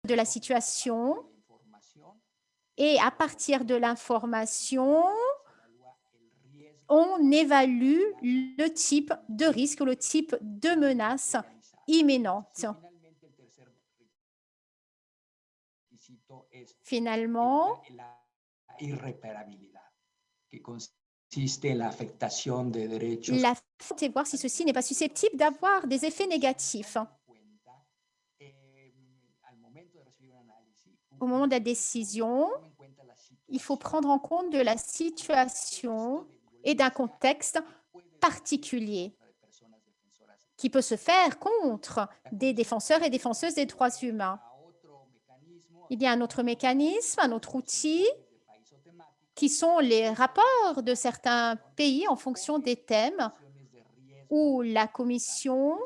de la situation et à partir de l'information, on évalue le type de risque ou le type de menace imminente. Finalement, la faute est voir si ceci n'est pas susceptible d'avoir des effets négatifs. Au moment de la décision, il faut prendre en compte de la situation et d'un contexte particulier qui peut se faire contre des défenseurs et défenseuses des droits humains. Il y a un autre mécanisme, un autre outil, qui sont les rapports de certains pays en fonction des thèmes où la Commission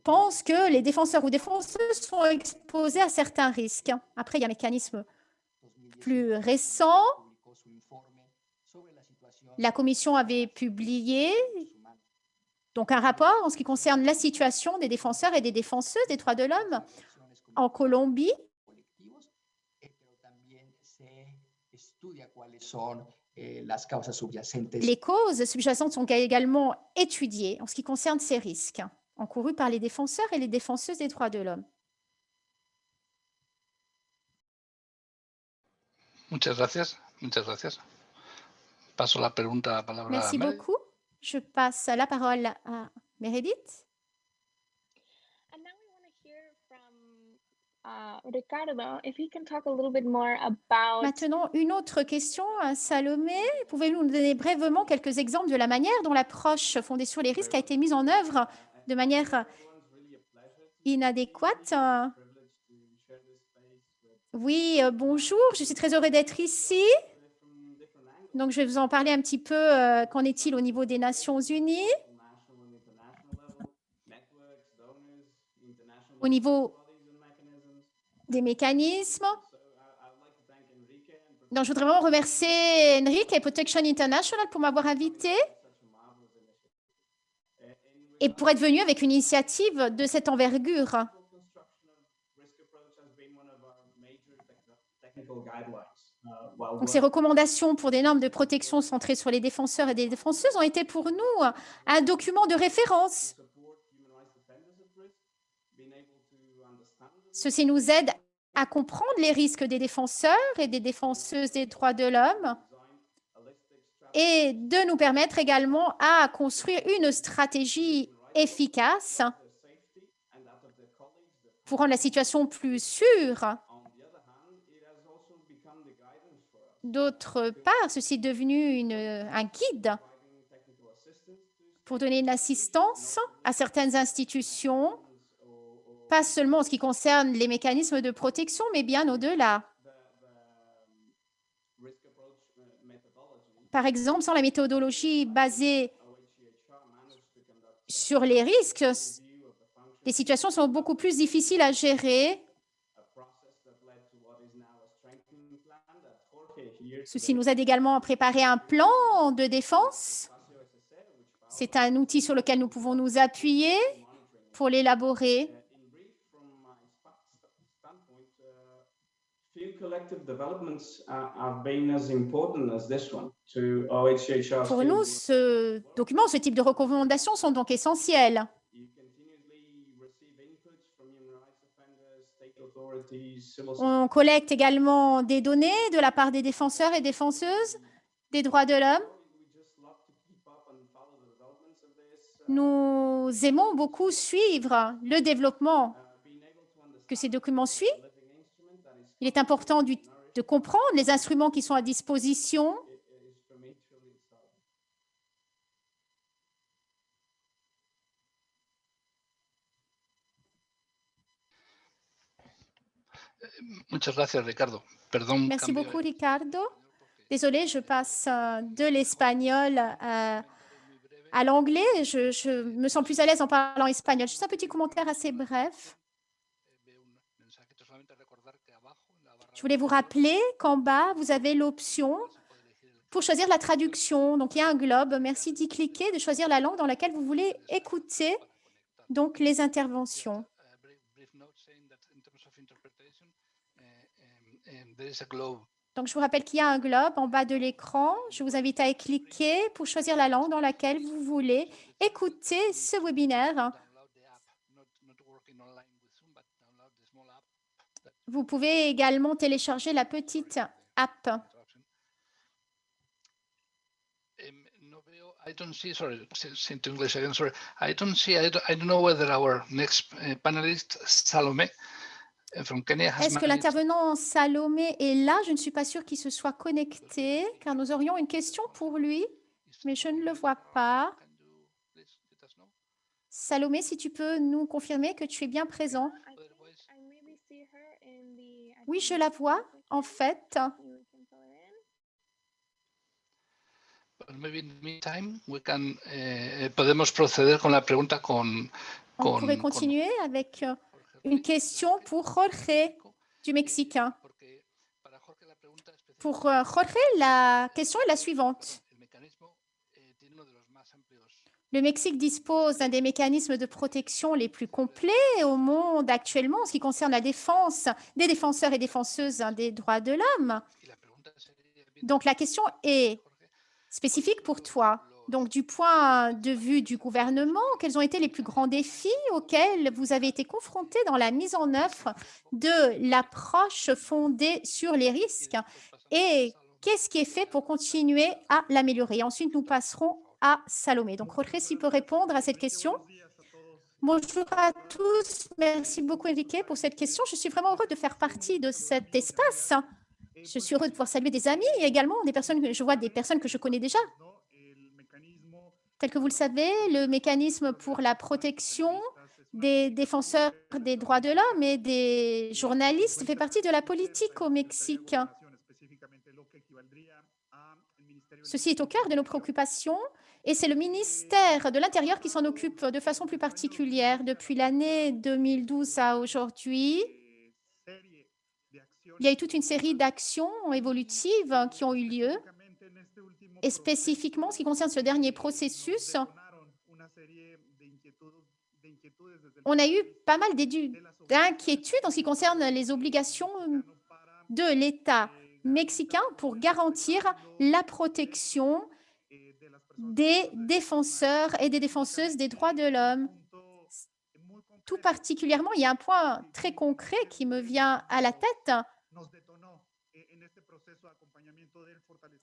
pense que les défenseurs ou défenseuses sont exposés à certains risques. Après, il y a un mécanisme plus récent. La Commission avait publié donc un rapport en ce qui concerne la situation des défenseurs et des défenseuses des droits de l'homme en Colombie. Les causes sous-jacentes sont également étudiées en ce qui concerne ces risques encourus par les défenseurs et les défenseuses des droits de l'homme. Muchas gracias. Paso la palabra Merci a Meredith. beaucoup. Je passe la parole à Meredith. Ricardo, if you can talk a little bit more about... Maintenant, une autre question à Salomé. Pouvez-vous nous donner brièvement quelques exemples de la manière dont l'approche fondée sur les risques a été mise en œuvre de manière inadéquate? Oui, bonjour, je suis très heureux d'être ici. Donc, je vais vous en parler un petit peu. Qu'en est-il au niveau des Nations Unies? Au niveau des mécanismes. Donc, je voudrais vraiment remercier Enrique et Protection International pour m'avoir invité et pour être venu avec une initiative de cette envergure. Donc, ces recommandations pour des normes de protection centrées sur les défenseurs et des défenseuses ont été pour nous un document de référence. Ceci nous aide à comprendre les risques des défenseurs et des défenseuses des droits de l'homme et de nous permettre également à construire une stratégie efficace pour rendre la situation plus sûre. D'autre part, ceci est devenu un guide pour donner une assistance à certaines institutions, pas seulement en ce qui concerne les mécanismes de protection, mais bien au-delà. Par exemple, sans la méthodologie basée sur les risques, les situations sont beaucoup plus difficiles à gérer. Ceci nous aide également à préparer un plan de défense. C'est un outil sur lequel nous pouvons nous appuyer pour l'élaborer. Pour nous, ce document, ce type de recommandations sont donc essentielles. On collecte également des données de la part des défenseurs et défenseuses des droits de l'homme. Nous aimons beaucoup suivre le développement que ces documents suivent. Il est important de comprendre les instruments qui sont à disposition. Muchas gracias, Ricardo. Perdón. Merci beaucoup, Ricardo. Désolée, je passe de l'espagnol à l'anglais. Je me sens plus à l'aise en parlant espagnol. Juste un petit commentaire assez bref. Je voulais vous rappeler qu'en bas, vous avez l'option pour choisir la traduction. Donc, il y a un globe. Merci d'y cliquer, de choisir la langue dans laquelle vous voulez écouter donc les interventions. there is a globe. Donc, je vous rappelle qu'il y a un globe en bas de l'écran. Je vous invite à y cliquer pour choisir la langue dans laquelle vous voulez écouter ce webinaire. Download the app, not working online with Zoom, but download the small app. Vous pouvez également télécharger la petite app. No veo, I don't see, sorry, into English again, sorry. I don't know whether our next panelist, Salome, from Kenya, has Est-ce que managed. l'intervenant Salomé est là? Je ne suis pas sûre qu'il se soit connecté, car nous aurions une question pour lui, mais je ne le vois pas. Can you please let us know? Salomé, si tu peux nous confirmer que tu es bien présent. I think I maybe see her in the Oui, je la vois, en fait. You can fill her in. But maybe in the meantime, we can, podemos proceder con la pregunta con On pourrait continuer avec une question pour Jorge du Mexique. Porque para Jorge la pregunta Pour Jorge, la question est la suivante. el mecanismo tiene uno de los más amplios. Le Mexique dispose d'un des mécanismes de protection les plus complets au monde actuellement en ce qui concerne la défense des défenseurs et défenseuses des droits de l'homme. Y la pregunta sería, Donc la question est Jorge, spécifique pour toi. Donc du point de vue du gouvernement, quels ont été les plus grands défis auxquels vous avez été confrontés dans la mise en œuvre de l'approche fondée sur les risques et qu'est-ce qui est fait pour continuer à l'améliorer? Ensuite, nous passerons à Salomé. Donc, Jorge, s'il peut répondre à cette question. Bonjour à tous. Merci beaucoup, Enrique, pour cette question. Je suis vraiment heureux de faire partie de cet espace. Je suis heureux de pouvoir saluer des amis et également des personnes, je vois des personnes que je connais déjà. Tel que vous le savez, le mécanisme pour la protection des défenseurs des droits de l'homme et des journalistes fait partie de la politique au Mexique. Ceci est au cœur de nos préoccupations et c'est le ministère de l'Intérieur qui s'en occupe de façon plus particulière. Depuis l'année 2012 à aujourd'hui, il y a eu toute une série d'actions évolutives qui ont eu lieu. Et spécifiquement, en ce qui concerne ce dernier processus, on a eu pas mal d'inquiétudes en ce qui concerne les obligations de l'État mexicain pour garantir la protection des défenseurs et des défenseuses des droits de l'homme. Tout particulièrement, il y a un point très concret qui me vient à la tête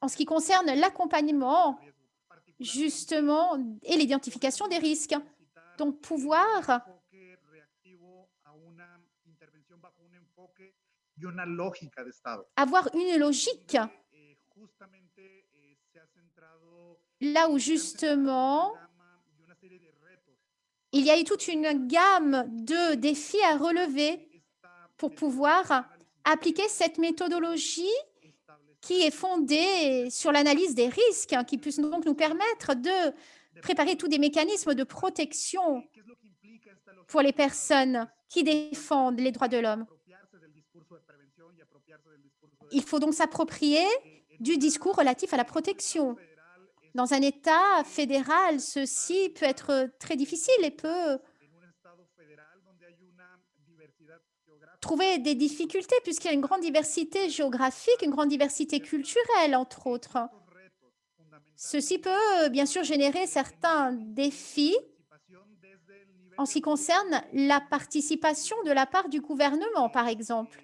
en ce qui concerne l'accompagnement, justement, et l'identification des risques. Donc, pouvoir avoir une logique là où, justement, il y a eu toute une gamme de défis à relever pour pouvoir appliquer cette méthodologie qui est fondée sur l'analyse des risques, qui puisse donc nous permettre de préparer tous des mécanismes de protection pour les personnes qui défendent les droits de l'homme. Il faut donc s'approprier du discours relatif à la protection. Dans un État fédéral, ceci peut être très difficile et peut trouver des difficultés puisqu'il y a une grande diversité géographique, une grande diversité culturelle, entre autres. Ceci peut bien sûr générer certains défis en ce qui concerne la participation de la part du gouvernement, par exemple.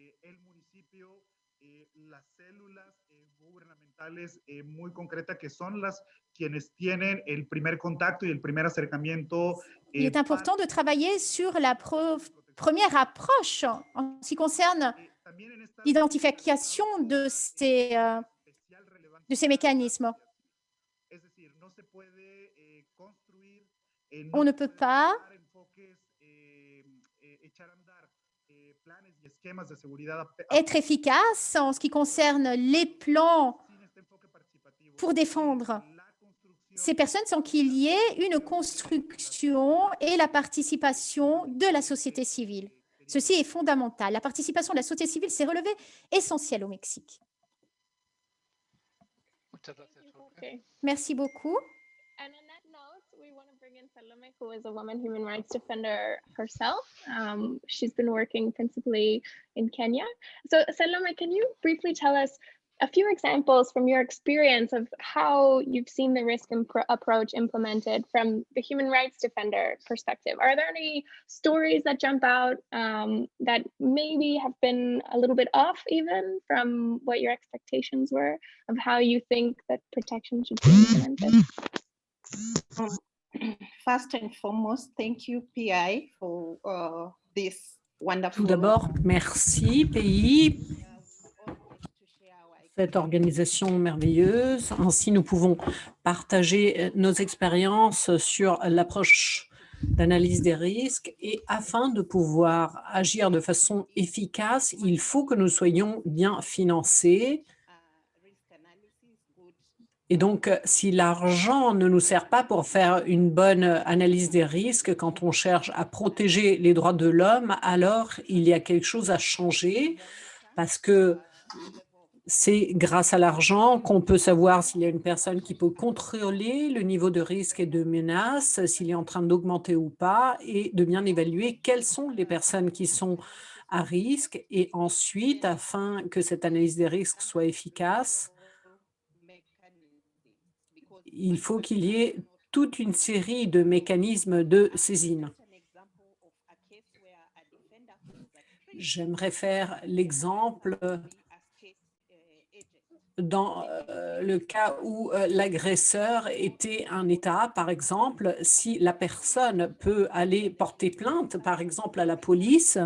Muy concretas que son las quienes tienen el primer contacto y el primer acercamiento. Il est important de travailler sur la première approche en ce qui concerne l'identification de ces mécanismes. On ne peut pas être efficace en ce qui concerne les plans pour défendre ces personnes sans qu'il y ait une construction et la participation de la société civile. Ceci est fondamental. La participation de la société civile s'est relevée essentielle au Mexique. Muchas gracias, Jorge. Okay. Merci beaucoup. And on that note, we want to bring in Salome, who is a woman human rights defender herself. She's been working principally in Kenya. So Salome, can you briefly tell us a few examples from your experience of how you've seen the risk approach implemented from the human rights defender perspective? Are there any stories that jump out that maybe have been a little bit off even from what your expectations were of how you think that protection should be implemented? First and foremost, thank you, PI, for this wonderful. Tout d'abord, merci PI, cette organisation merveilleuse. Ainsi, nous pouvons partager nos expériences sur l'approche d'analyse des risques et afin de pouvoir agir de façon efficace, il faut que nous soyons bien financés. Et donc, si l'argent ne nous sert pas pour faire une bonne analyse des risques, quand on cherche à protéger les droits de l'homme, alors il y a quelque chose à changer parce que c'est grâce à l'argent qu'on peut savoir s'il y a une personne qui peut contrôler le niveau de risque et de menace, s'il est en train d'augmenter ou pas, et de bien évaluer quelles sont les personnes qui sont à risque. Et ensuite, afin que cette analyse des risques soit efficace, il faut qu'il y ait toute une série de mécanismes de saisine. J'aimerais faire l'exemple dans le cas où l'agresseur était un État, par exemple, si la personne peut aller porter plainte, par exemple, à la police,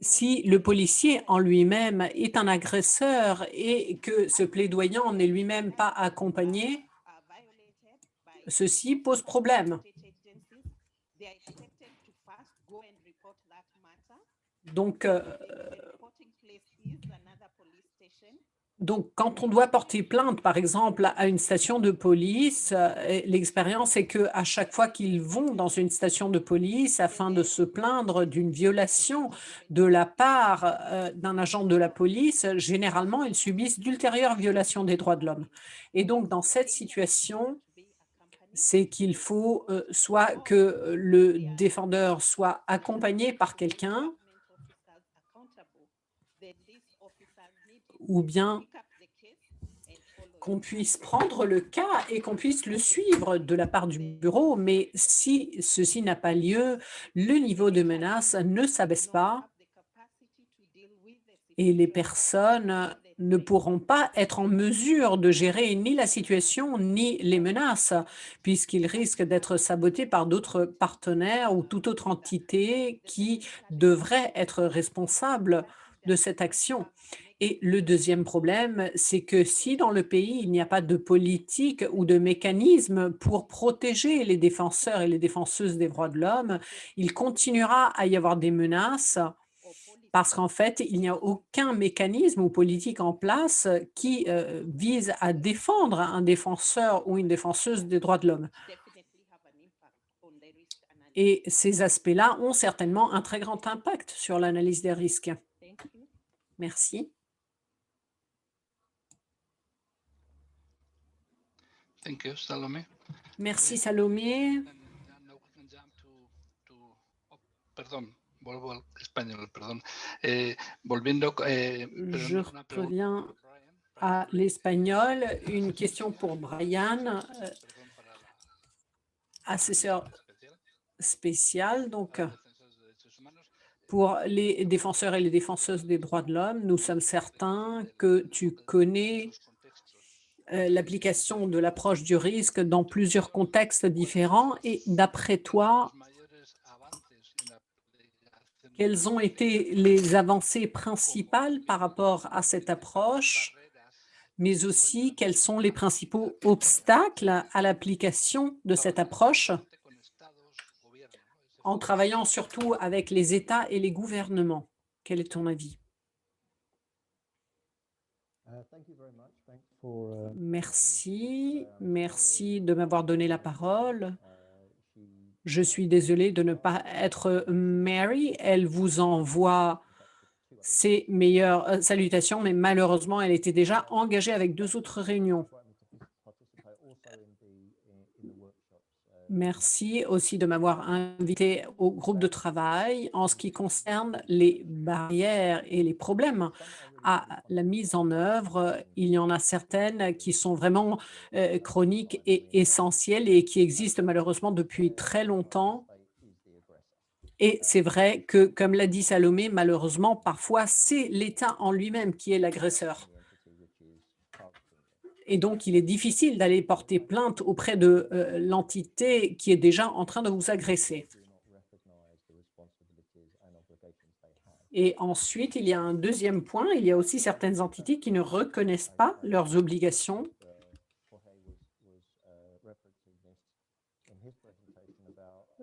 si le policier en lui-même est un agresseur et que ce plaidoyant n'est lui-même pas accompagné, ceci pose problème. Donc, quand on doit porter plainte, par exemple, à une station de police, l'expérience est qu'à chaque fois qu'ils vont dans une station de police afin de se plaindre d'une violation de la part d'un agent de la police, généralement, ils subissent d'ultérieures violations des droits de l'homme. Et donc, dans cette situation, c'est qu'il faut soit que le défendeur soit accompagné par quelqu'un, ou bien qu'on puisse prendre le cas et qu'on puisse le suivre de la part du bureau. Mais si ceci n'a pas lieu, le niveau de menace ne s'abaisse pas et les personnes ne pourront pas être en mesure de gérer ni la situation ni les menaces, puisqu'ils risquent d'être sabotés par d'autres partenaires ou toute autre entité qui devrait être responsable de cette action. Et le deuxième problème, c'est que si dans le pays, il n'y a pas de politique ou de mécanisme pour protéger les défenseurs et les défenseuses des droits de l'homme, il continuera à y avoir des menaces parce qu'en fait, il n'y a aucun mécanisme ou politique en place qui vise à défendre un défenseur ou une défenseuse des droits de l'homme. Et ces aspects-là ont certainement un très grand impact sur l'analyse des risques. Merci. Thank you, Salome. Merci, Salomé. Perdón, vuelvo al español, perdón. Volviendo, Je reviens à l'espagnol. Une question pour Brian, assesseur spécial. Donc, pour les défenseurs et les défenseuses des droits de l'homme, nous sommes certains que tu connais l'application de l'approche du risque dans plusieurs contextes différents. Et d'après toi, quelles ont été les avancées principales par rapport à cette approche, mais aussi quels sont les principaux obstacles à l'application de cette approche en travaillant surtout avec les États et les gouvernements? Quel est ton avis? Merci, merci de m'avoir donné la parole. Je suis désolée de ne pas être Mary. Elle vous envoie ses meilleures salutations, mais malheureusement, elle était déjà engagée avec 2 autres réunions. Merci aussi de m'avoir invité au groupe de travail en ce qui concerne les barrières et les problèmes à la mise en œuvre. Il y en a certaines qui sont vraiment chroniques et essentielles et qui existent malheureusement depuis très longtemps. Et c'est vrai que, comme l'a dit Salomé, malheureusement, parfois, c'est l'État en lui-même qui est l'agresseur. Et donc, il est difficile d'aller porter plainte auprès de l'entité qui est déjà en train de vous agresser. Et ensuite, il y a un deuxième point, il y a aussi certaines entités qui ne reconnaissent pas leurs obligations.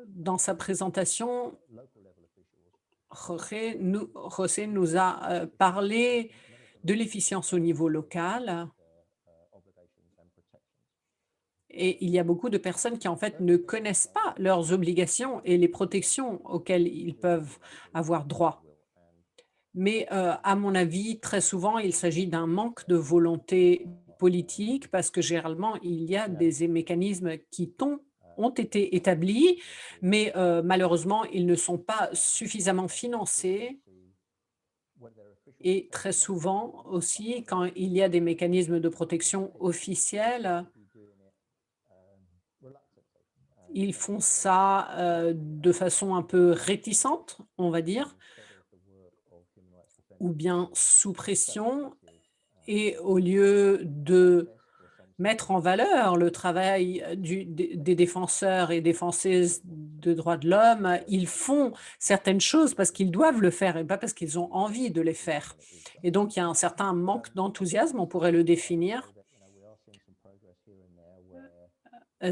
Dans sa présentation, José nous a parlé de l'efficience au niveau local. Et il y a beaucoup de personnes qui, en fait, ne connaissent pas leurs obligations et les protections auxquelles ils peuvent avoir droit. Mais à mon avis, très souvent, il s'agit d'un manque de volonté politique parce que généralement, il y a des mécanismes qui ont été établis, mais malheureusement, ils ne sont pas suffisamment financés. Et très souvent aussi, quand il y a des mécanismes de protection officiels, ils font ça de façon un peu réticente, on va dire, ou bien sous pression. Et au lieu de mettre en valeur le travail des défenseurs et défenseuses de droits de l'homme, ils font certaines choses parce qu'ils doivent le faire et pas parce qu'ils ont envie de les faire. Et donc, il y a un certain manque d'enthousiasme, on pourrait le définir.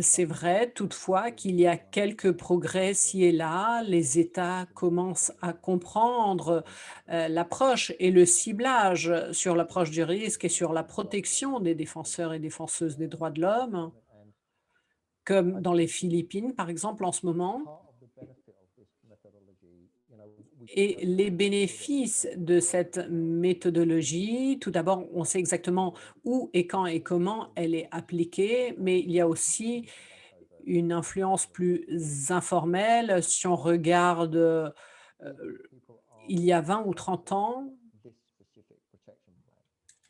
C'est vrai, toutefois, qu'il y a quelques progrès ci et là. Les États commencent à comprendre l'approche et le ciblage sur l'approche du risque et sur la protection des défenseurs et défenseuses des droits de l'homme, comme dans les Philippines, par exemple, en ce moment. Et les bénéfices de cette méthodologie, tout d'abord, on sait exactement où et quand et comment elle est appliquée, mais il y a aussi une influence plus informelle. Si on regarde il y a 20 ou 30 ans,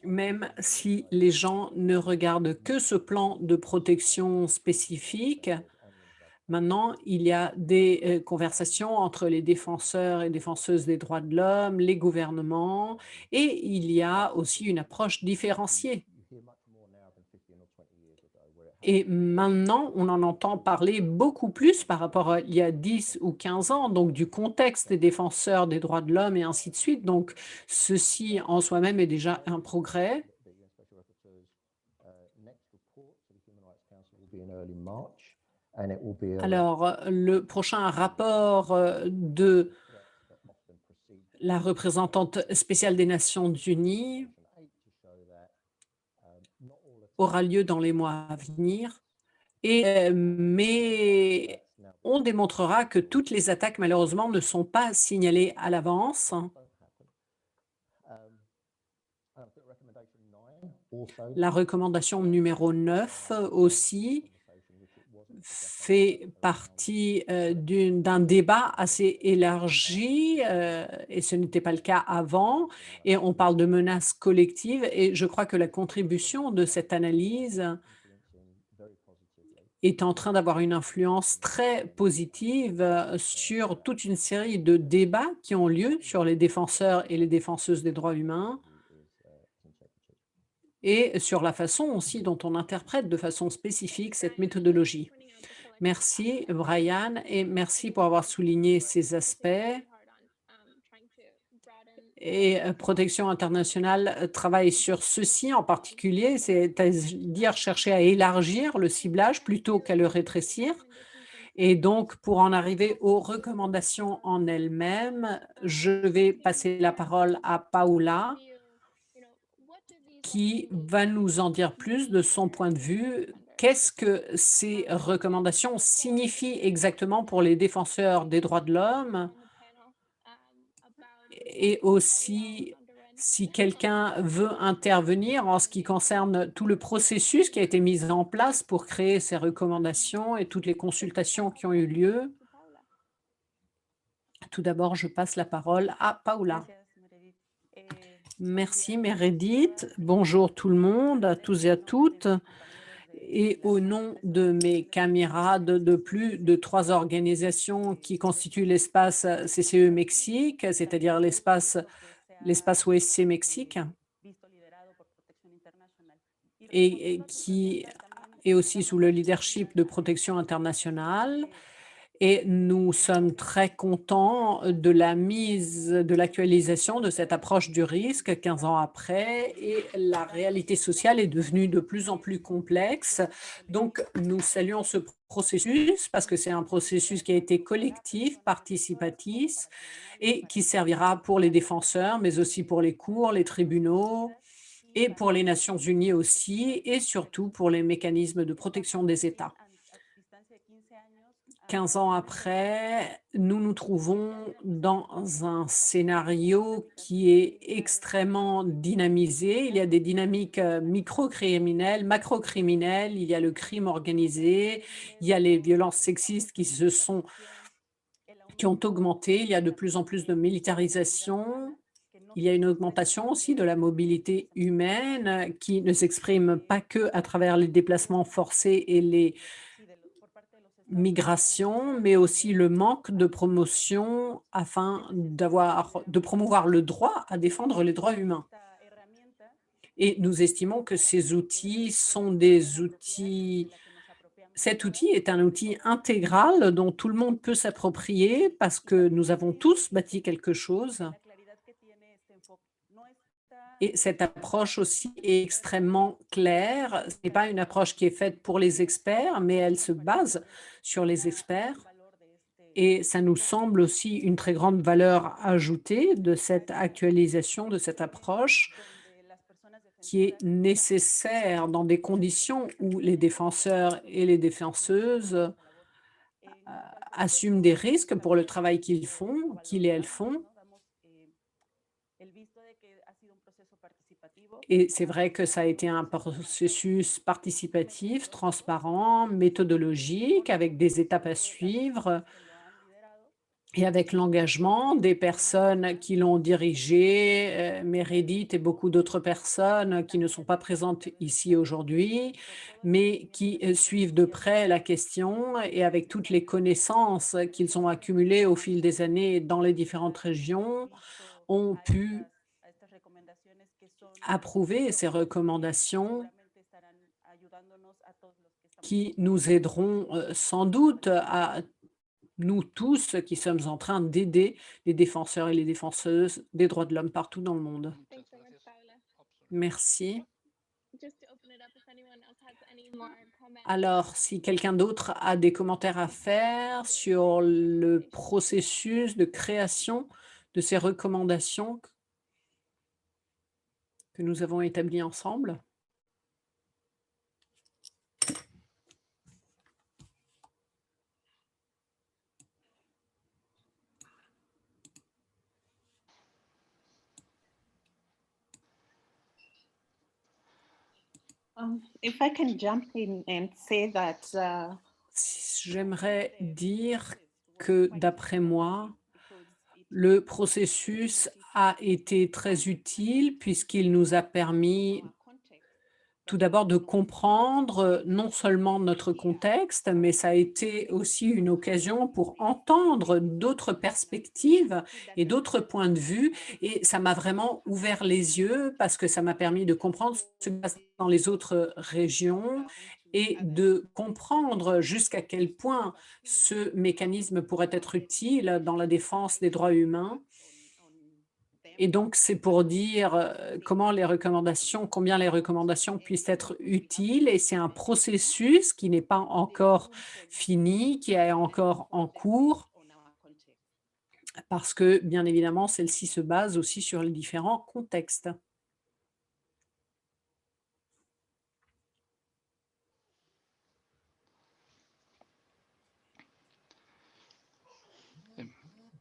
même si les gens ne regardent que ce plan de protection spécifique, maintenant, il y a des conversations entre les défenseurs et défenseuses des droits de l'homme, les gouvernements, et il y a aussi une approche différenciée. Et maintenant, on en entend parler beaucoup plus par rapport à il y a 10 ou 15 ans, donc du contexte des défenseurs des droits de l'homme et ainsi de suite. Donc, ceci en soi-même est déjà un progrès. Alors, le prochain rapport de la représentante spéciale des Nations unies aura lieu dans les mois à venir. Mais on démontrera que toutes les attaques, malheureusement, ne sont pas signalées à l'avance. La recommandation numéro 9 aussi fait partie d'un débat assez élargi et ce n'était pas le cas avant. Et on parle de menaces collectives et je crois que la contribution de cette analyse est en train d'avoir une influence très positive sur toute une série de débats qui ont lieu sur les défenseurs et les défenseuses des droits humains et sur la façon aussi dont on interprète de façon spécifique cette méthodologie. Merci, Brian, et merci pour avoir souligné ces aspects. Et Protection internationale travaille sur ceci en particulier, c'est-à-dire chercher à élargir le ciblage plutôt qu'à le rétrécir. Et donc, pour en arriver aux recommandations en elles-mêmes, je vais passer la parole à Paula, qui va nous en dire plus de son point de vue. Qu'est-ce que ces recommandations signifient exactement pour les défenseurs des droits de l'homme et aussi Si quelqu'un veut intervenir en ce qui concerne tout le processus qui a été mis en place pour créer ces recommandations et toutes les consultations qui ont eu lieu. Tout d'abord, je passe la parole à Paula. Merci Meredith. Bonjour tout le monde, à tous et à toutes. Et au nom de mes camarades de plus de 3 organisations qui constituent l'espace CCE Mexique, c'est-à-dire l'espace OSC Mexique, et qui est aussi sous le leadership de Protection internationale. Et nous sommes très contents de l'actualisation de cette approche du risque 15 ans après, et la réalité sociale est devenue de plus en plus complexe. Donc, nous saluons ce processus parce que c'est un processus qui a été collectif, participatif et qui servira pour les défenseurs, mais aussi pour les cours, les tribunaux et pour les Nations unies aussi, et surtout pour les mécanismes de protection des États. 15 ans après, nous nous trouvons dans un scénario qui est extrêmement dynamisé. Il y a des dynamiques microcriminelles, macrocriminelles, il y a le crime organisé, il y a les violences sexistes qui ont augmenté, il y a de plus en plus de militarisation. Il y a une augmentation aussi de la mobilité humaine qui ne s'exprime pas que à travers les déplacements forcés et les migration, mais aussi le manque de promotion afin de promouvoir le droit à défendre les droits humains. Et nous estimons que ces outils sont des outils. Cet outil est un outil intégral dont tout le monde peut s'approprier parce que nous avons tous bâti quelque chose. Et cette approche aussi est extrêmement claire. Ce n'est pas une approche qui est faite pour les experts, mais elle se base sur les experts. Et ça nous semble aussi une très grande valeur ajoutée de cette actualisation, de cette approche qui est nécessaire dans des conditions où les défenseurs et les défenseuses assument des risques pour le travail qu'ils et elles font. Et c'est vrai que ça a été un processus participatif, transparent, méthodologique, avec des étapes à suivre et avec l'engagement des personnes qui l'ont dirigé, Meredith et beaucoup d'autres personnes qui ne sont pas présentes ici aujourd'hui, mais qui suivent de près la question et avec toutes les connaissances qu'ils ont accumulées au fil des années dans les différentes régions, ont pu approuver ces recommandations qui nous aideront sans doute à nous tous qui sommes en train d'aider les défenseurs et les défenseuses des droits de l'homme partout dans le monde. Thanks so much, Paula. Merci. Just to open it up if anyone else has any more comments. Alors, si quelqu'un d'autre a des commentaires à faire sur le processus de création de ces recommandations que nous avons établies ensemble. If I can jump in and say that J'aimerais dire que, d'après moi, le processus a été très utile puisqu'il nous a permis tout d'abord de comprendre non seulement notre contexte, mais ça a été aussi une occasion pour entendre d'autres perspectives et d'autres points de vue. Et ça m'a vraiment ouvert les yeux parce que ça m'a permis de comprendre ce qui se passe dans les autres régions et de comprendre jusqu'à quel point ce mécanisme pourrait être utile dans la défense des droits humains. Et donc, c'est pour dire combien les recommandations puissent être utiles. Et c'est un processus qui n'est pas encore fini, qui est encore en cours, parce que, bien évidemment, celle-ci se base aussi sur les différents contextes.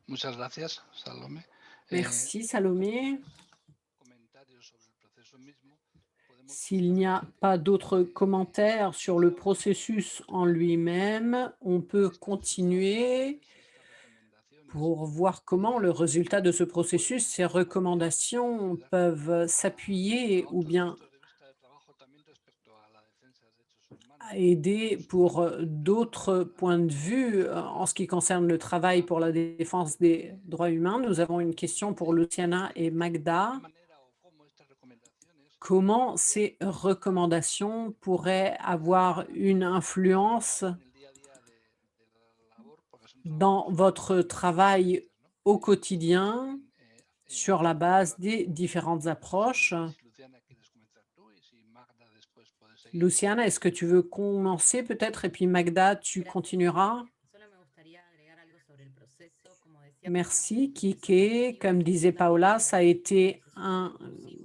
Muchas gracias, Salomé. Merci, Salomé. S'il n'y a pas d'autres commentaires sur le processus en lui-même, on peut continuer pour voir comment le résultat de ce processus, ces recommandations peuvent s'appuyer ou bien aider pour d'autres points de vue en ce qui concerne le travail pour la défense des droits humains. Nous avons une question pour Luciana et Magda. Comment ces recommandations pourraient avoir une influence dans votre travail au quotidien sur la base des différentes approches? Luciana, est-ce que tu veux commencer peut-être et puis Magda, tu continueras? Merci, Kike. Comme disait Paola, ça a été un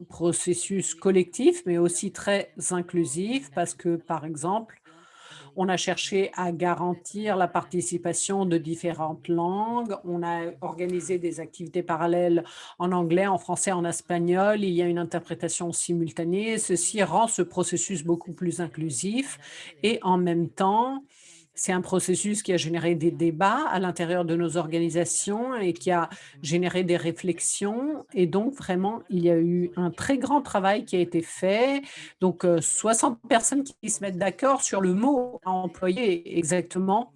processus collectif, mais aussi très inclusif parce que, par exemple, on a cherché à garantir la participation de différentes langues. On a organisé des activités parallèles en anglais, en français, en espagnol. Il y a une interprétation simultanée. Ceci rend ce processus beaucoup plus inclusif et en même temps, c'est un processus qui a généré des débats à l'intérieur de nos organisations et qui a généré des réflexions. Et donc, vraiment, il y a eu un très grand travail qui a été fait. Donc, 60 personnes qui se mettent d'accord sur le mot à employer exactement.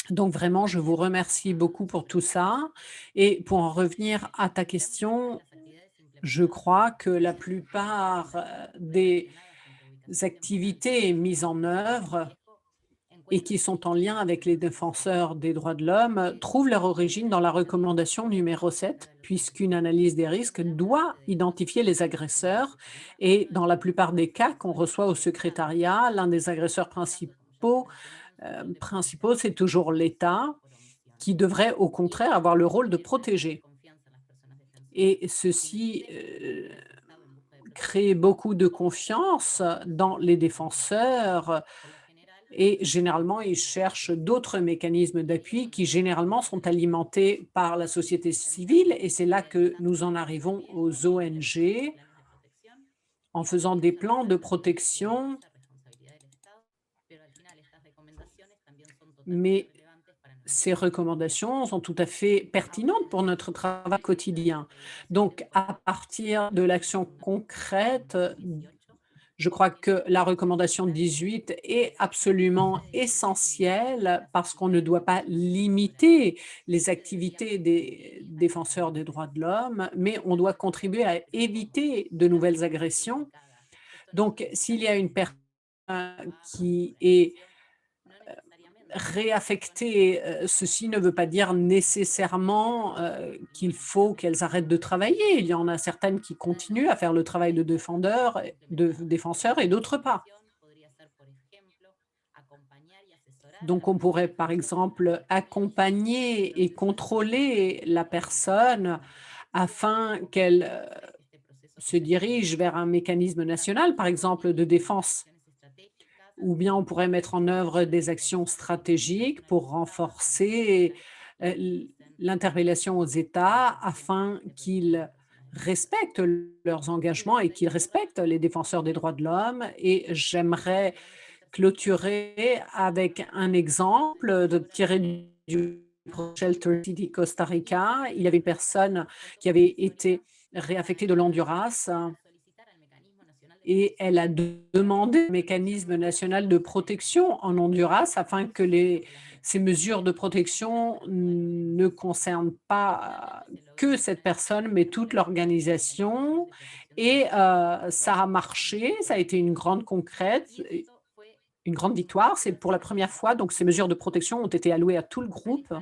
Donc, vraiment, je vous remercie beaucoup pour tout ça. Et pour en revenir à ta question, je crois que la plupart des activités mises en œuvre et qui sont en lien avec les défenseurs des droits de l'homme trouvent leur origine dans la recommandation numéro 7, puisqu'une analyse des risques doit identifier les agresseurs. Et dans la plupart des cas qu'on reçoit au secrétariat, l'un des agresseurs principaux, c'est toujours l'État, qui devrait au contraire avoir le rôle de protéger. Et ceci crée beaucoup de confiance dans les défenseurs et généralement, ils cherchent d'autres mécanismes d'appui qui généralement sont alimentés par la société civile et c'est là que nous en arrivons aux ONG en faisant des plans de protection, mais ces recommandations sont tout à fait pertinentes pour notre travail quotidien. Donc, à partir de l'action concrète, je crois que la recommandation 18 est absolument essentielle parce qu'on ne doit pas limiter les activités des défenseurs des droits de l'homme, mais on doit contribuer à éviter de nouvelles agressions. Donc, s'il y a une personne qui est réaffectées, ceci ne veut pas dire nécessairement qu'il faut qu'elles arrêtent de travailler. Il y en a certaines qui continuent à faire le travail de défenseur et d'autres pas. Donc, on pourrait, par exemple, accompagner et contrôler la personne afin qu'elle se dirige vers un mécanisme national, par exemple, de défense. Ou bien on pourrait mettre en œuvre des actions stratégiques pour renforcer l'interpellation aux États afin qu'ils respectent leurs engagements et qu'ils respectent les défenseurs des droits de l'homme. Et j'aimerais clôturer avec un exemple tiré du Shelter City, Costa Rica. Il y avait une personne qui avait été réaffectée de l'Honduras et elle a demandé un mécanisme national de protection en Honduras afin que ces mesures de protection ne concernent pas que cette personne, mais toute l'organisation. Et ça a marché, ça a été une grande victoire. C'est pour la première fois, donc ces mesures de protection ont été allouées à tout le groupe.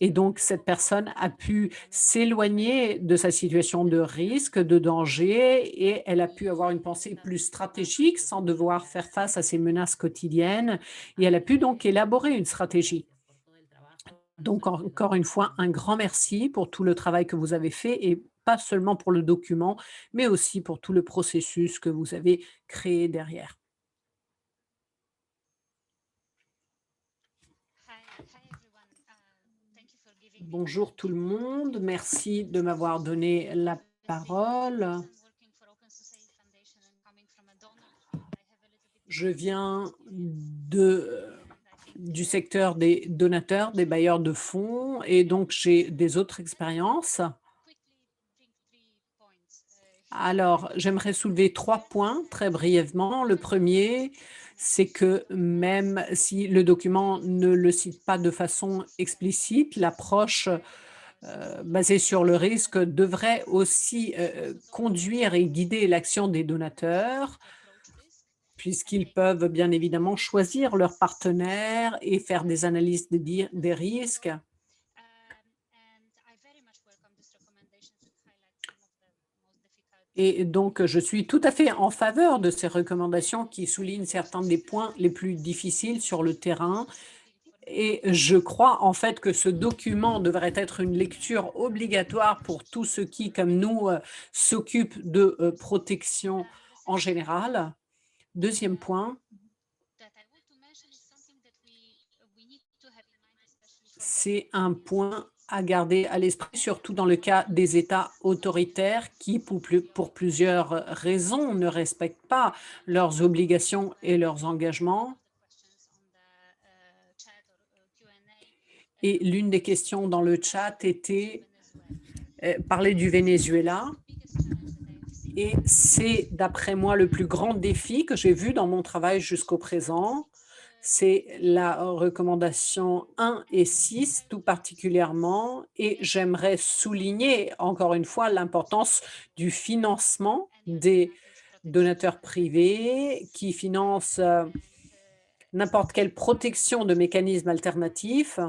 Et donc, cette personne a pu s'éloigner de sa situation de risque, de danger, et elle a pu avoir une pensée plus stratégique sans devoir faire face à ces menaces quotidiennes. Et elle a pu donc élaborer une stratégie. Donc, encore une fois, un grand merci pour tout le travail que vous avez fait et pas seulement pour le document, mais aussi pour tout le processus que vous avez créé derrière. Bonjour tout le monde, merci de m'avoir donné la parole. Je viens du secteur des donateurs, des bailleurs de fonds, et donc j'ai des autres expériences. Alors, j'aimerais soulever 3 points très brièvement. Le premier, c'est que même si le document ne le cite pas de façon explicite, l'approche basée sur le risque devrait aussi conduire et guider l'action des donateurs, puisqu'ils peuvent bien évidemment choisir leurs partenaires et faire des analyses des risques. Et donc, je suis tout à fait en faveur de ces recommandations qui soulignent certains des points les plus difficiles sur le terrain. Et je crois en fait que ce document devrait être une lecture obligatoire pour tous ceux qui, comme nous, s'occupent de protection en général. Deuxième point, c'est un point à garder à l'esprit, surtout dans le cas des États autoritaires qui, pour plusieurs raisons, ne respectent pas leurs obligations et leurs engagements. Et l'une des questions dans le chat était parler du Venezuela. Et c'est, d'après moi, le plus grand défi que j'ai vu dans mon travail jusqu'au présent. C'est la recommandation 1 et 6 tout particulièrement. Et j'aimerais souligner encore une fois l'importance du financement des donateurs privés qui financent n'importe quelle protection de mécanismes alternatifs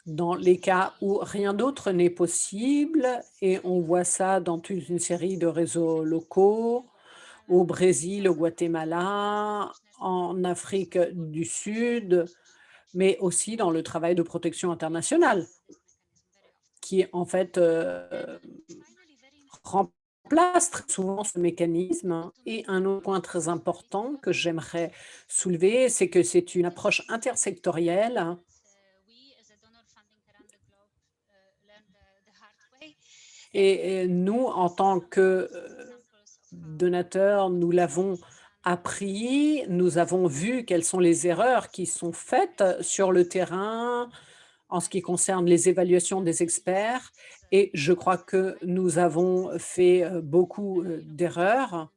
dans les cas où rien d'autre n'est possible. Et on voit ça dans toute une série de réseaux locaux, au Brésil, au Guatemala, en Afrique du Sud, mais aussi dans le travail de protection internationale, qui en fait remplace très souvent ce mécanisme. Et un autre point très important que j'aimerais soulever, c'est que c'est une approche intersectorielle. Et nous, en tant que donateurs, nous l'avons appris, nous avons vu quelles sont les erreurs qui sont faites sur le terrain en ce qui concerne les évaluations des experts. Et je crois que nous avons fait beaucoup d'erreurs.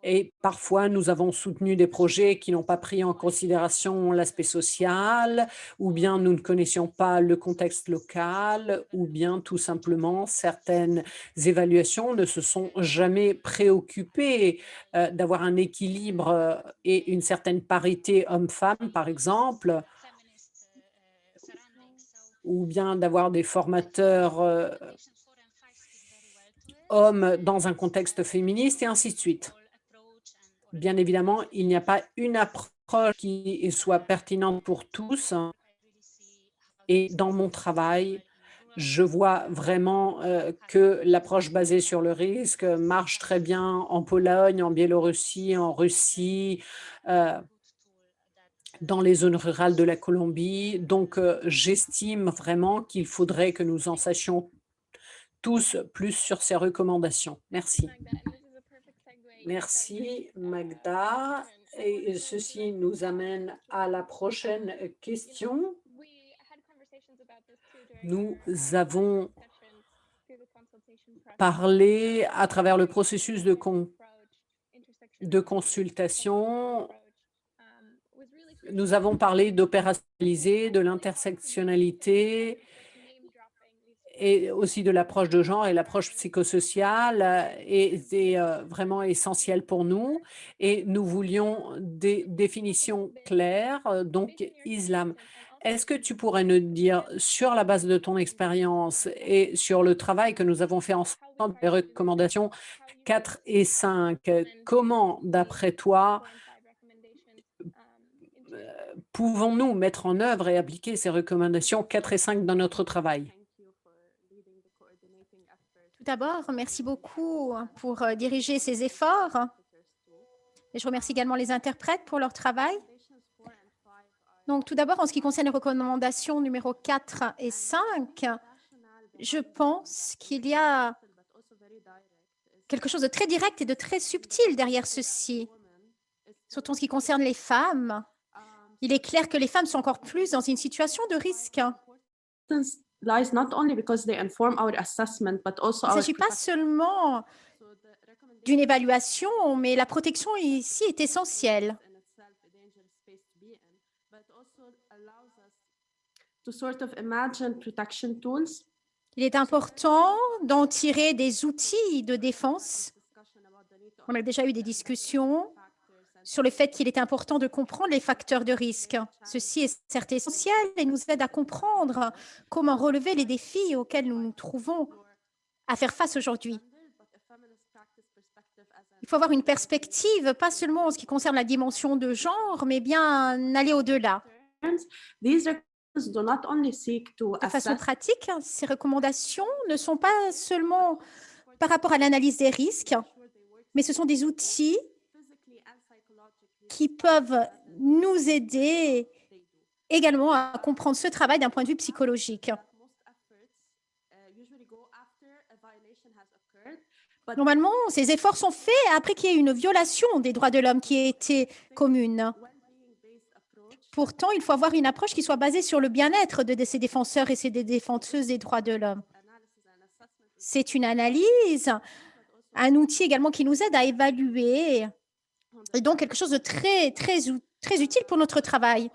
Et parfois, nous avons soutenu des projets qui n'ont pas pris en considération l'aspect social, ou bien nous ne connaissions pas le contexte local, ou bien tout simplement certaines évaluations ne se sont jamais préoccupées d'avoir un équilibre et une certaine parité homme-femme, par exemple, ou bien d'avoir des formateurs hommes dans un contexte féministe, et ainsi de suite. Bien évidemment, il n'y a pas une approche qui soit pertinente pour tous. Et dans mon travail, je vois vraiment que l'approche basée sur le risque marche très bien en Pologne, en Biélorussie, en Russie, dans les zones rurales de la Colombie. Donc, j'estime vraiment qu'il faudrait que nous en sachions tous plus sur ces recommandations. Merci. Merci, Magda. Et ceci nous amène à la prochaine question. Nous avons parlé à travers le processus de consultation. Nous avons parlé d'opérationnaliser, de l'intersectionnalité et aussi de l'approche de genre et l'approche psychosociale, et c'est vraiment essentiel pour nous. Et nous voulions des définitions claires. Donc, Islam, est-ce que tu pourrais nous dire, sur la base de ton expérience et sur le travail que nous avons fait ensemble, les recommandations 4 et 5, comment, d'après toi, pouvons-nous mettre en œuvre et appliquer ces recommandations 4 et 5 dans notre travail? Tout d'abord, merci beaucoup pour diriger ces efforts. Et je remercie également les interprètes pour leur travail. Donc, tout d'abord, en ce qui concerne les recommandations numéro 4 et 5, je pense qu'il y a quelque chose de très direct et de très subtil derrière ceci. Surtout en ce qui concerne les femmes, il est clair que les femmes sont encore plus dans une situation de risque. Lies not only because they inform our assessment, but also Il ne our s'agit pas seulement d'une évaluation, mais la protection ici est essentielle. to sort of imagine protection tools. Il est important d'en tirer des outils de défense. On a déjà eu des discussions sur le fait qu'il est important de comprendre les facteurs de risque. Ceci est certes essentiel et nous aide à comprendre comment relever les défis auxquels nous nous trouvons à faire face aujourd'hui. Il faut avoir une perspective, pas seulement en ce qui concerne la dimension de genre, mais bien aller au-delà. These recommendations do not only seek to De façon assess pratique, ces recommandations ne sont pas seulement par rapport à l'analyse des risques, mais ce sont des outils physically and psychologically qui peuvent nous aider également à comprendre ce travail d'un point de vue psychologique. most efforts usually go after a violation has occurred, but Normalement, ces efforts sont faits après qu'il y ait une violation des droits de l'homme qui ait été commune. well-being-based approach Pourtant, il faut avoir une approche qui soit basée sur le bien-être de ces défenseurs et ces défenseuses des droits de l'homme. analysis and assessment C'est une analyse, un outil également qui nous aide à évaluer, et donc quelque chose de très utile pour notre travail.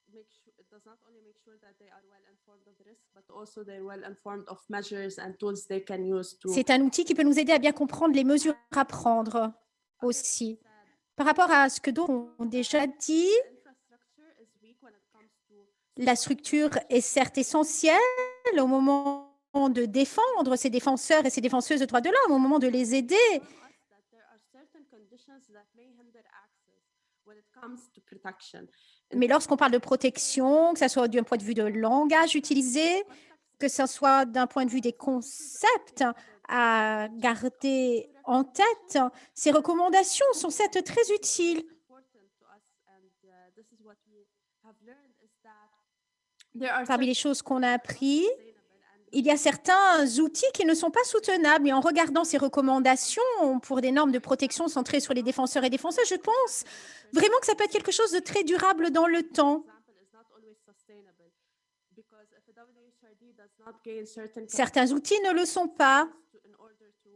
it does not only make sure that they are well informed of risk, but also they're well informed of measures and tools they can use to C'est un outil qui peut nous aider à bien comprendre les mesures à prendre aussi. Par rapport à ce que d'autres ont déjà dit, infrastructure is weak when it comes to la structure est certes essentielle au moment de défendre ces défenseurs et ces défenseuses de droits de l'homme, au moment de les aider. us that there are certain conditions that may hinder access when it comes to protection. Mais lorsqu'on parle de protection, que ce soit d'un point de vue de langage utilisé, que ce soit d'un point de vue des concepts à garder en tête, ces recommandations sont certes très utiles. Important to us, and this is what we have learned is that there are Parmi les choses qu'on a appris, sustainable and il y a certains outils qui ne sont pas soutenables. Et en regardant ces recommandations pour des normes de protection centrées sur les défenseurs et défenseuses, je pense vraiment que ça peut être quelque chose de très durable dans le temps. example is not always sustainable because if a WHRD does not gain certain Certains outils ne le sont pas. in order to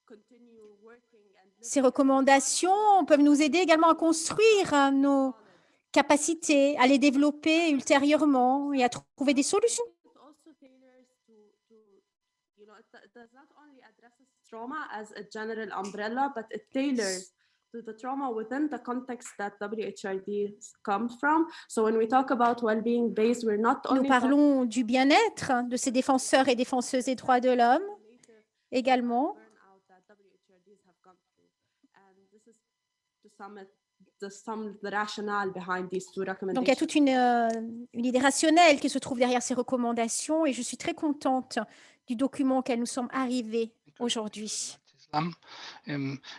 continue working and Ces recommandations peuvent nous aider également à construire nos capacités, à les développer ultérieurement et à trouver des solutions. it also tailors to it does not only addresses trauma as a general umbrella, but it tailors to the trauma within the context that WHRD comes from. So when we talk about well-being based, we're not Nous only parlons du bien-être de ces défenseurs et défenseuses des droits de l'homme également. burnout that WHRDs have gone through. And this is to some the rationale behind these two Donc, il y a recommendations. toute une idée rationnelle qui se trouve derrière ces recommandations et je suis très contente du document auquel nous sommes arrivés aujourd'hui. Islam.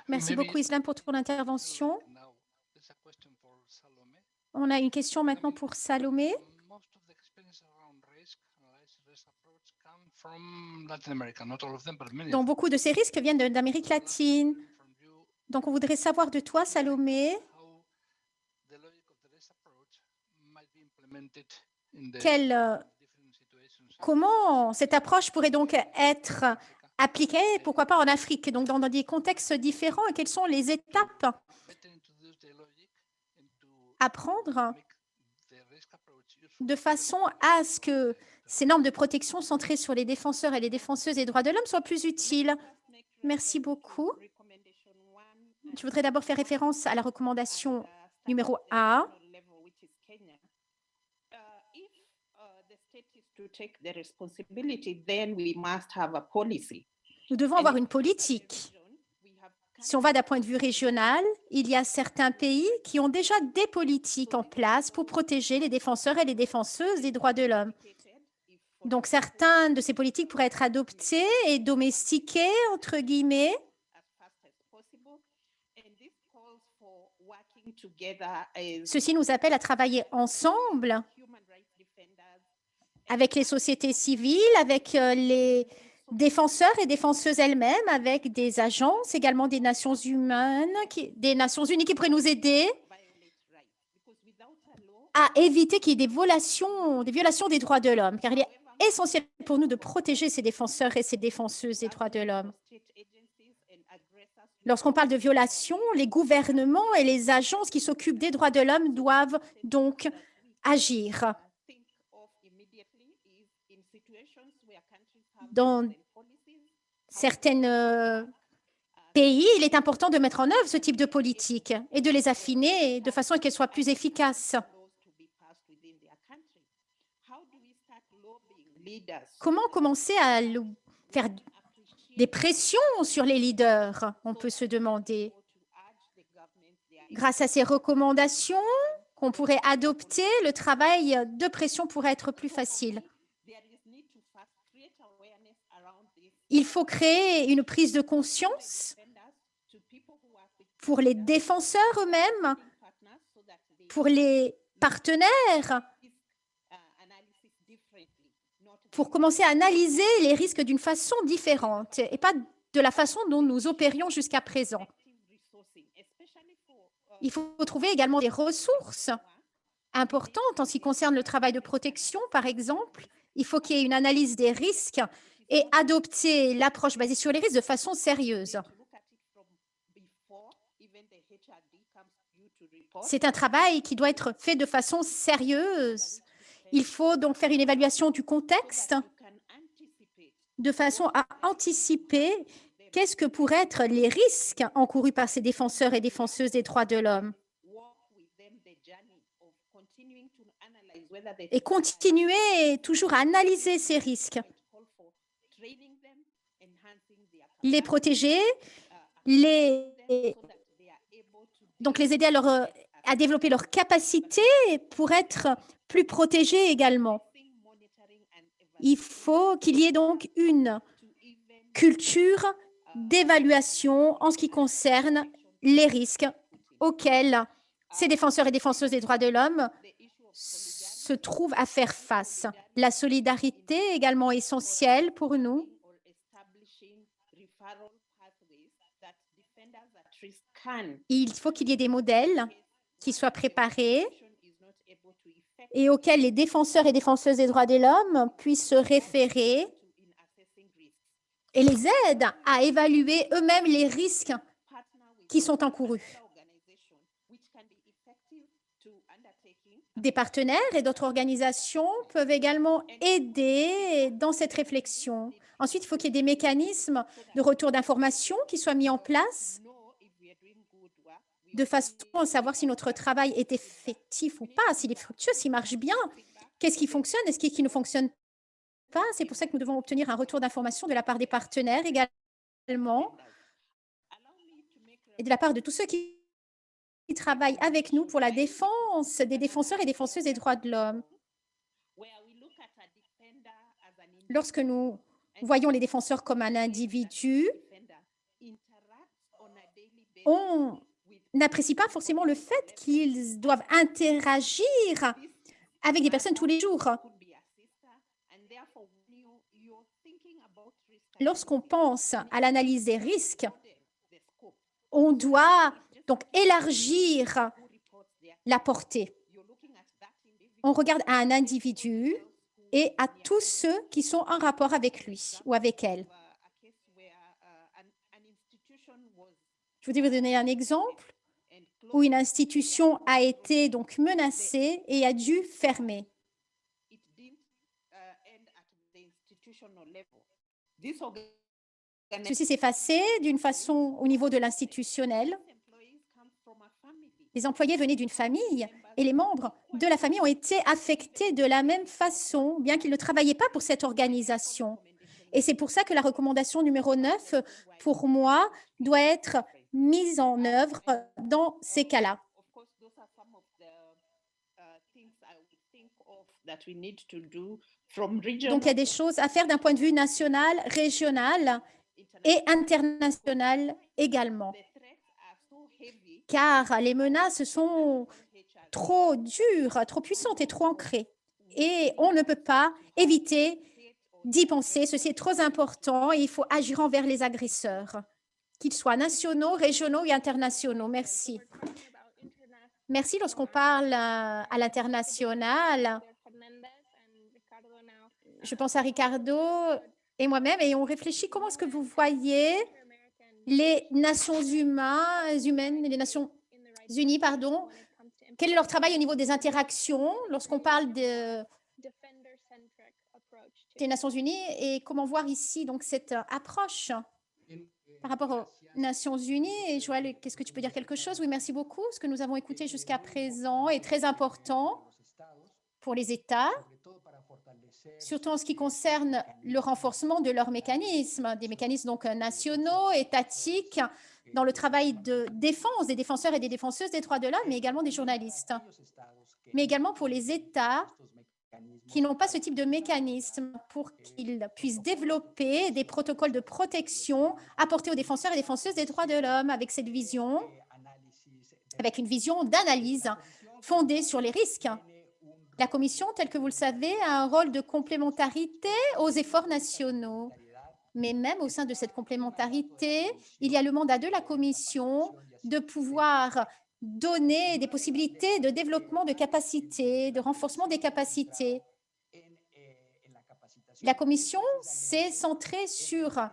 Merci beaucoup, Islam, pour ton intervention. Now, there's a question for Salome. On a une question maintenant pour Salomé. Most of the experience around risk, analysis, risk approach come from Latin America. Not all of them, but many. Donc, beaucoup de ces risques viennent d'Amérique latine. From you, Donc, on voudrait savoir de toi, Salomé, how the logic of the risk approach might be implemented in the different situations. comment cette approche pourrait donc être appliquée, pourquoi pas en Afrique, donc dans des contextes différents, et quelles sont les étapes Better introduce the logic into à prendre make the risk approach useful. de façon à ce que ces normes de protection centrées sur les défenseurs et les défenseuses des droits de l'homme soient plus utiles. Merci beaucoup. Je voudrais d'abord faire référence à la recommandation numéro 1. If the state is to take the responsibility, then we must have a policy. Nous devons avoir une politique. Si on va d'un point de vue régional, il y a certains pays qui ont déjà des politiques en place pour protéger les défenseurs et les défenseuses des droits de l'homme. Donc, certains de ces politiques pourraient être adoptés et domestiqués, entre guillemets. As fast as possible. And this calls for working together as Ceci nous appelle à travailler ensemble human rights defenders avec les sociétés civiles, avec les défenseurs et défenseuses elles-mêmes, avec des agences, également des Nations des Nations Unies qui pourraient nous aider à éviter qu'il y ait des violations des droits de l'homme, car il est essentiel pour nous de protéger ces défenseurs et ces défenseuses des droits de l'homme. Lorsqu'on parle de violations, les gouvernements et les agences qui s'occupent des droits de l'homme doivent donc agir. Dans certains pays, il est important de mettre en œuvre ce type de politique et de les affiner de façon à qu'elles soient plus efficaces. Comment commencer à faire des pressions sur les leaders, on peut se demander. Grâce à ces recommandations qu'on pourrait adopter, le travail de pression pourrait être plus facile. Il faut créer une prise de conscience pour les défenseurs eux-mêmes, pour les partenaires, pour commencer à analyser les risques d'une façon différente et pas de la façon dont nous opérions jusqu'à présent. Il faut trouver également des ressources importantes en ce qui concerne le travail de protection, par exemple. Il faut qu'il y ait une analyse des risques et adopter l'approche basée sur les risques de façon sérieuse. C'est un travail qui doit être fait de façon sérieuse. Il faut donc faire une évaluation du contexte de façon à anticiper qu'est-ce que pourraient être les risques encourus par ces défenseurs et défenseuses des droits de l'homme. Et continuer toujours à analyser ces risques. Les protéger, donc les aider à développer leurs capacités pour être plus protégés également. Il faut qu'il y ait donc une culture d'évaluation en ce qui concerne les risques auxquels ces défenseurs et défenseuses des droits de l'homme se trouvent à faire face. La solidarité est également essentielle pour nous. Il faut qu'il y ait des modèles qui soient préparés et auxquels les défenseurs et défenseuses des droits de l'homme puissent se référer et les aident à évaluer eux-mêmes les risques qui sont encourus. Des partenaires et d'autres organisations peuvent également aider dans cette réflexion. Ensuite, il faut qu'il y ait des mécanismes de retour d'informations qui soient mis en place de façon à savoir si notre travail est effectif ou pas, s'il est fructueux, s'il marche bien, qu'est-ce qui fonctionne et ce qui ne fonctionne pas. C'est pour ça que nous devons obtenir un retour d'information de la part des partenaires également et de la part de tous ceux qui travaillent avec nous pour la défense des défenseurs et défenseuses des droits de l'homme. Lorsque nous voyons les défenseurs comme un individu, on n'apprécie pas forcément le fait qu'ils doivent interagir avec des personnes tous les jours. Lorsqu'on pense à l'analyse des risques, on doit donc élargir la portée. On regarde à un individu et à tous ceux qui sont en rapport avec lui ou avec elle. Je voudrais vous donner un exemple où une institution a été donc menacée et a dû fermer. Ceci s'est passé d'une façon au niveau de l'institutionnel. Les employés venaient d'une famille et les membres de la famille ont été affectés de la même façon, bien qu'ils ne travaillaient pas pour cette organisation. Et c'est pour ça que la recommandation numéro 9, pour moi, doit être mise en œuvre dans ces cas-là. Donc, il y a des choses à faire d'un point de vue national, régional et international également. Car les menaces sont trop dures, trop puissantes et trop ancrées. et on ne peut pas éviter d'y penser. Ceci est trop important et il faut agir envers les agresseurs, qu'ils soient nationaux, régionaux et internationaux. Merci. Merci. Lorsqu'on parle à l'international, je pense à Ricardo et moi-même et on réfléchit comment est-ce que vous voyez les Nations humaines, les Nations Unies, pardon, quel est leur travail au niveau des interactions lorsqu'on parle des Nations Unies et comment voir ici donc cette approche par rapport aux Nations Unies. Et Joël, qu'est-ce que tu peux dire quelque chose? Oui, merci beaucoup. Ce que nous avons écouté jusqu'à présent est très important pour les États, surtout en ce qui concerne le renforcement de leurs mécanismes, des mécanismes donc nationaux, étatiques, dans le travail de défense des défenseurs et des défenseuses des droits de l'homme, mais également des journalistes. Mais également pour les États qui n'ont pas ce type de mécanisme pour qu'ils puissent développer des protocoles de protection apportés aux défenseurs et défenseuses des droits de l'homme avec cette vision, avec une vision d'analyse fondée sur les risques. La Commission, telle que vous le savez, a un rôle de complémentarité aux efforts nationaux. Mais même au sein de cette complémentarité, il y a le mandat de la Commission de pouvoir donner des possibilités de développement de capacités, de renforcement des capacités. La Commission s'est centrée sur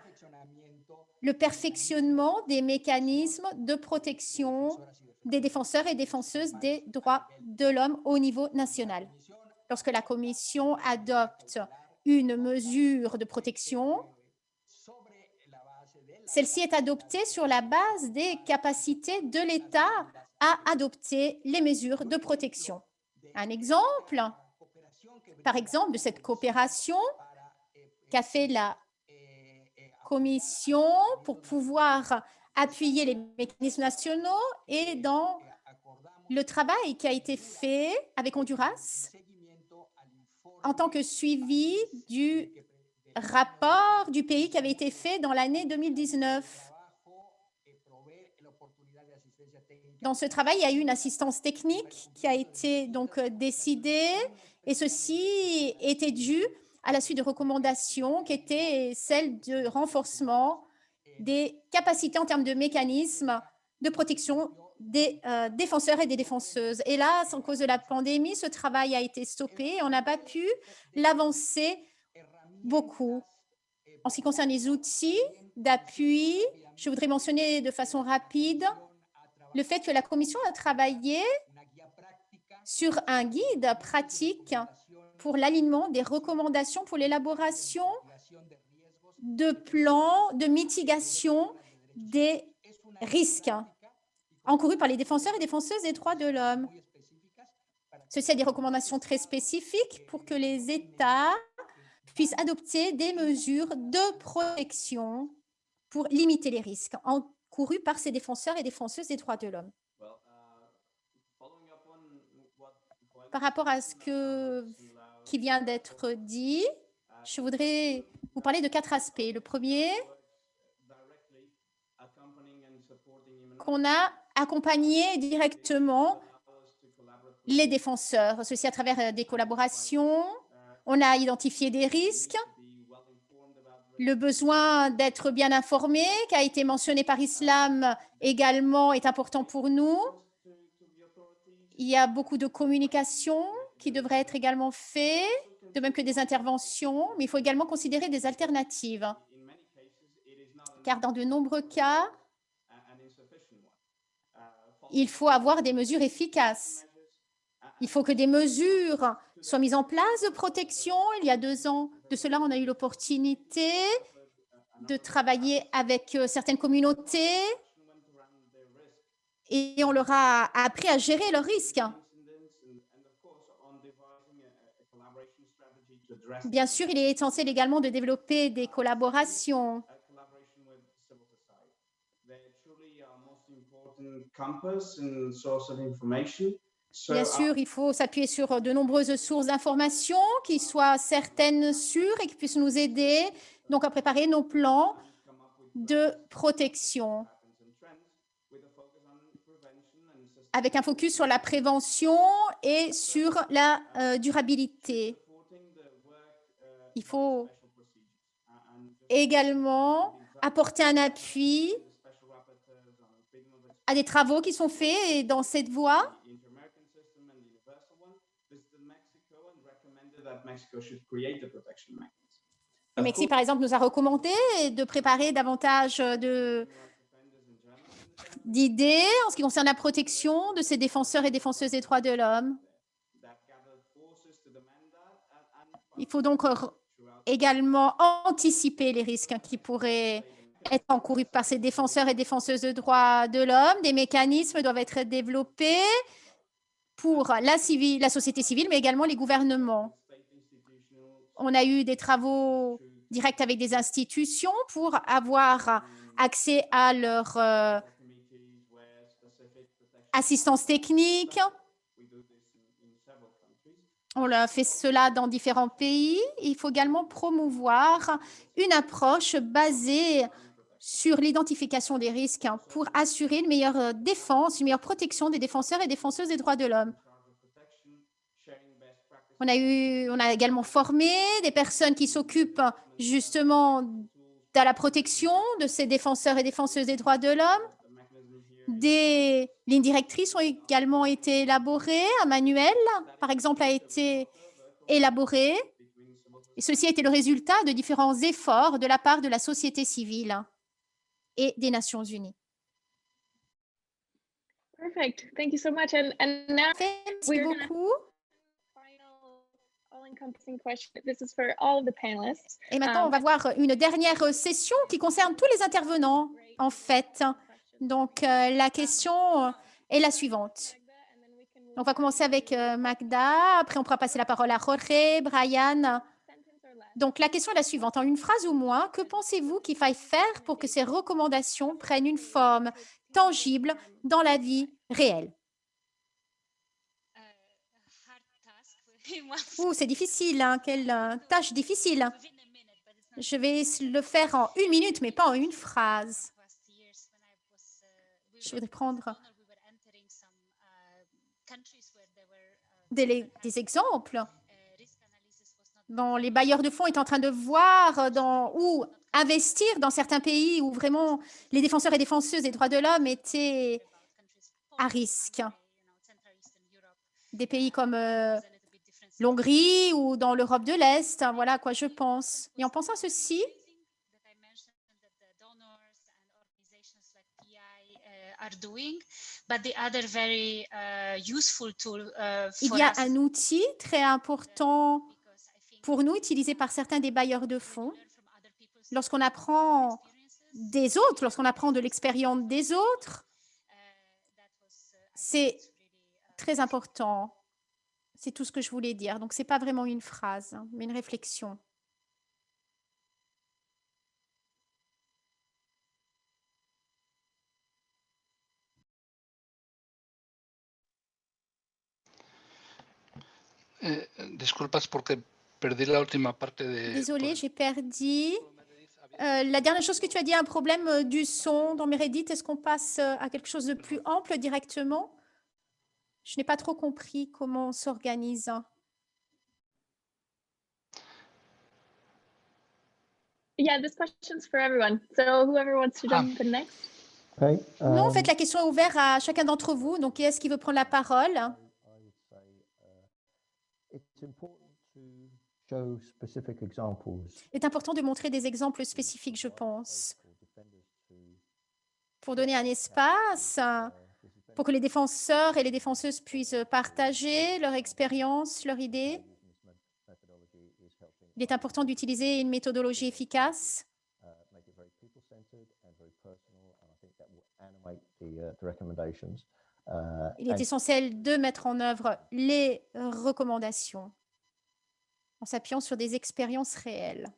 le perfectionnement des mécanismes de protection des défenseurs et défenseuses des droits de l'homme au niveau national. Lorsque la Commission adopte une mesure de protection, celle-ci est adoptée sur la base des capacités de l'État à adopter les mesures de protection. Un exemple, par exemple, de cette coopération qu'a fait la Commission pour pouvoir appuyer les mécanismes nationaux et dans le travail qui a été fait avec Honduras en tant que suivi du rapport du pays qui avait été fait dans l'année 2019. Dans ce travail, il y a eu une assistance technique qui a été donc décidée et ceci était dû à la suite de recommandations qui étaient celles de renforcement des capacités en termes de mécanismes de protection des défenseurs et des défenseuses. Hélas, en cause de la pandémie, ce travail a été stoppé et on n'a pas pu l'avancer beaucoup. En ce qui concerne les outils d'appui, je voudrais mentionner de façon rapide le fait que la Commission a travaillé sur un guide pratique pour l'alignement des recommandations pour l'élaboration de plans de mitigation des risques encourus par les défenseurs et défenseuses des droits de l'homme. Ceci a des recommandations très spécifiques pour que les États puissent adopter des mesures de protection pour limiter les risques encourus par ces défenseurs et défenseuses des droits de l'homme. Par rapport à ce qui vient d'être dit, je voudrais vous parler de 4 aspects. Le premier, qu'on a accompagné directement les défenseurs, ceci à travers des collaborations. On a identifié des risques, le besoin d'être bien informé, qui a été mentionné par Islam également, est important pour nous. Il y a beaucoup de communication qui devrait être également fait, de même que des interventions, mais il faut également considérer des alternatives. Car dans de nombreux cas, il faut avoir des mesures efficaces. Il faut que des mesures soient mises en place de protection. Il y a 2 ans de cela, on a eu l'opportunité de travailler avec certaines communautés et on leur a appris à gérer leurs risques. Bien sûr, il est essentiel également de développer des collaborations. Bien sûr, il faut s'appuyer sur de nombreuses sources d'informations qui soient certaines, sûres et qui puissent nous aider donc à préparer nos plans de protection avec un focus sur la prévention et sur la durabilité. Il faut également apporter un appui à des travaux qui sont faits dans cette voie. Le Mexique, par exemple, nous a recommandé de préparer davantage d'idées en ce qui concerne la protection de ces défenseurs et défenseuses des droits de l'homme. Il faut donc également anticiper les risques qui pourraient être encourus par ces défenseurs et défenseuses de droits de l'homme. Des mécanismes doivent être développés pour la société civile, mais également les gouvernements. On a eu des travaux directs avec des institutions pour avoir accès à leur assistance technique. On a fait cela dans différents pays. Il faut également promouvoir une approche basée sur l'identification des risques pour assurer une meilleure défense, une meilleure protection des défenseurs et défenseuses des droits de l'homme. On a également formé des personnes qui s'occupent justement de la protection de ces défenseurs et défenseuses des droits de l'homme. Des lignes directrices ont également été élaborées. Un manuel, par exemple, a été élaboré. Et ceci a été le résultat de différents efforts de la part de la société civile et des Nations Unies. Perfect. Thank you so much. And now Merci beaucoup. all-encompassing question. This is for all of the panelists. Et maintenant, on va voir une dernière session qui concerne tous les intervenants, en fait. Donc, la question est la suivante. On va commencer avec Magda, après on pourra passer la parole à Jorge, Brian. Donc, la question est la suivante. En une phrase ou moins, que pensez-vous qu'il faille faire pour que ces recommandations prennent une forme tangible dans la vie réelle? Ouh, c'est difficile, hein? Quelle tâche difficile. Je vais le faire en 1 minute, mais pas en une phrase. Je voudrais prendre des exemples. Dans les bailleurs de fonds est en train de voir où investir dans certains pays où vraiment les défenseurs et défenseuses des droits de l'homme étaient à risque. Des pays comme l'Hongrie ou dans l'Europe de l'Est, voilà à quoi je pense. Et en pensant à ceci, il y a un outil très important pour nous, utilisé par certains des bailleurs de fonds. Lorsqu'on apprend des autres, lorsqu'on apprend de l'expérience des autres, c'est très important. C'est tout ce que je voulais dire. Donc, ce n'est pas vraiment une phrase, mais une réflexion. Disculpas porque perdí la última parte de... Désolée, j'ai perdu. La dernière chose que tu as dit, un problème du son dans Meredith. Est-ce qu'on passe à quelque chose de plus ample directement? Je n'ai pas trop compris comment on s'organise. Yeah, this question's for everyone. So whoever wants to jump in next. Okay. Non, en fait, la question est ouverte à chacun d'entre vous. Donc, qui est-ce qui veut prendre la parole? Il est important de montrer des exemples spécifiques, je pense, pour donner un espace, pour que les défenseurs et les défenseuses puissent partager leur expérience, leurs idées. Il est important d'utiliser une méthodologie efficace. Il est essentiel de mettre en œuvre les recommandations en s'appuyant sur des expériences réelles.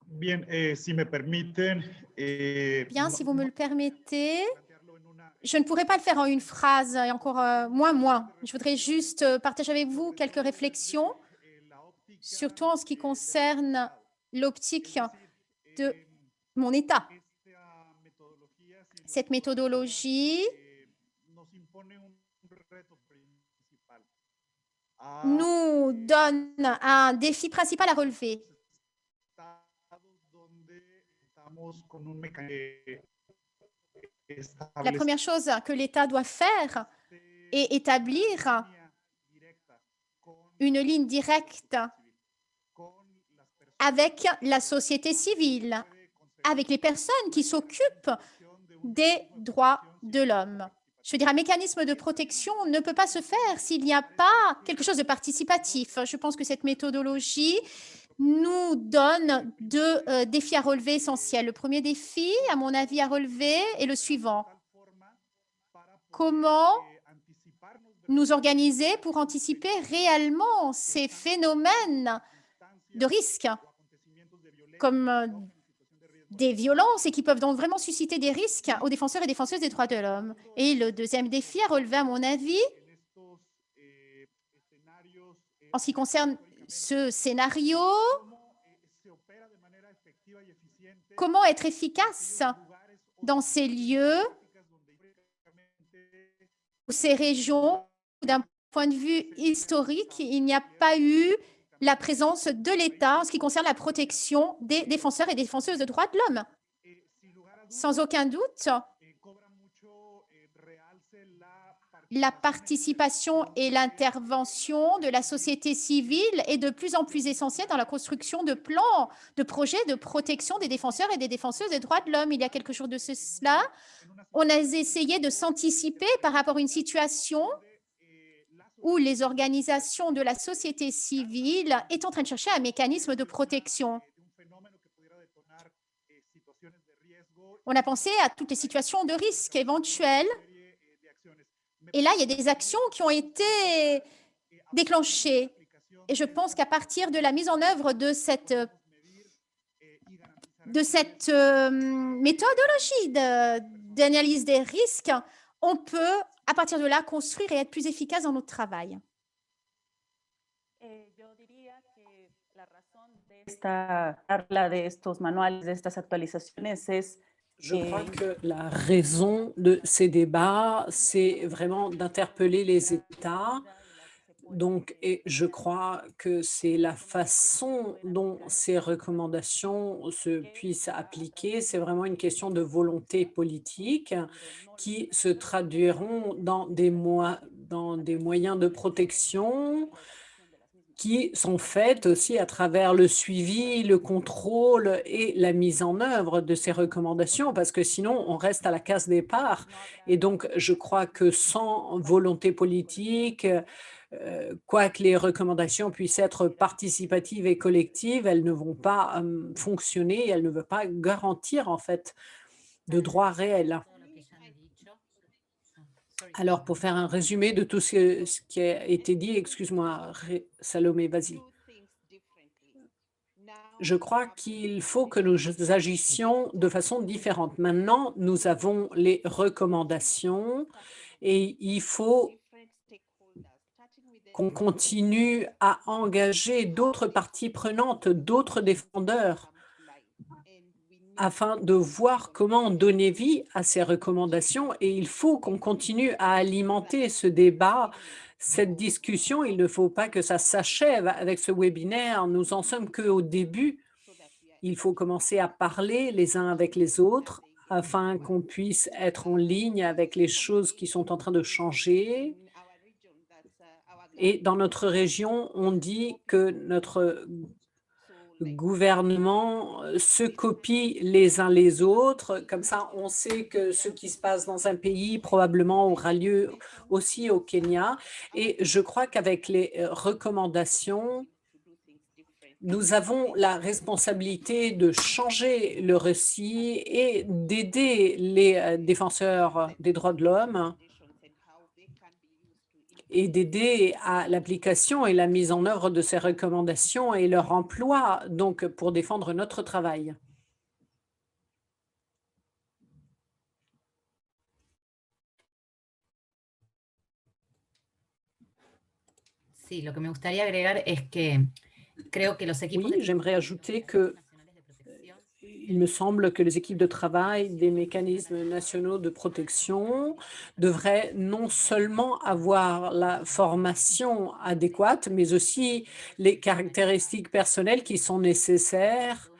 Bien, si me permiten, Bien, si vous me le permettez, je ne pourrais pas le faire en une phrase, et encore moins. Je voudrais juste partager avec vous quelques réflexions, surtout en ce qui concerne l'optique de mon État. Cette méthodologie nous donne un défi principal à relever. La première chose que l'État doit faire est établir une ligne directe avec la société civile, avec les personnes qui s'occupent des droits de l'homme. Je veux dire, un mécanisme de protection ne peut pas se faire s'il n'y a pas quelque chose de participatif. Je pense que cette méthodologie nous donne deux défis à relever essentiels. Le premier défi, à mon avis, à relever est le suivant. Comment nous organiser pour anticiper réellement ces phénomènes de risque, comme des violences, et qui peuvent donc vraiment susciter des risques aux défenseurs et défenseuses des droits de l'homme. Et le deuxième défi à relever, à mon avis, en ce qui concerne ce scénario, comment être efficace dans ces lieux, ou ces régions où, d'un point de vue historique, il n'y a pas eu la présence de l'État en ce qui concerne la protection des défenseurs et défenseuses de droits de l'homme. Sans aucun doute, la participation et l'intervention de la société civile est de plus en plus essentielle dans la construction de plans, de projets de protection des défenseurs et des défenseuses des droits de l'homme. Il y a quelques jours de cela, on a essayé de s'anticiper par rapport à une situation où les organisations de la société civile est en train de chercher un mécanisme de protection. On a pensé à toutes les situations de risque éventuelles. Et là, il y a des actions qui ont été déclenchées. Et je pense qu'à partir de la mise en œuvre de cette méthodologie d'analyse des risques, on peut, à partir de là, construire et être plus efficace dans notre travail. Je crois que la raison de ces débats, c'est vraiment d'interpeller les États. Donc, et je crois que c'est la façon dont ces recommandations se puissent appliquer. C'est vraiment une question de volonté politique qui se traduiront dans des moyens de protection qui sont faites aussi à travers le suivi, le contrôle et la mise en œuvre de ces recommandations, parce que sinon, on reste à la case départ. Et donc, je crois que sans volonté politique, quoique les recommandations puissent être participatives et collectives, elles ne vont pas fonctionner, elles ne vont pas garantir, en fait, de droits réels. Alors, pour faire un résumé de tout ce qui a été dit, excuse-moi, Salomé, vas-y. Je crois qu'il faut que nous agissions de façon différente. Maintenant, nous avons les recommandations et il faut qu'on continue à engager d'autres parties prenantes, d'autres défendeurs, afin de voir comment donner vie à ces recommandations. Et il faut qu'on continue à alimenter ce débat, cette discussion. Il ne faut pas que ça s'achève avec ce webinaire. Nous en sommes qu'au début. Il faut commencer à parler les uns avec les autres afin qu'on puisse être en ligne avec les choses qui sont en train de changer. Et dans notre région, on dit que notre gouvernement se copient les uns les autres. Comme ça, on sait que ce qui se passe dans un pays probablement aura lieu aussi au Kenya. Et je crois qu'avec les recommandations, nous avons la responsabilité de changer le récit et d'aider les défenseurs des droits de l'homme et d'aider à l'application et la mise en œuvre de ces recommandations et leur emploi, donc pour défendre notre travail. Sí, lo que me gustaría agregar es que creo que los equipos Oui, j'aimerais ajouter que il me semble que les équipes de travail des mécanismes nationaux de protection devraient non seulement avoir la formation adéquate, mais aussi les caractéristiques personnelles qui sont nécessaires.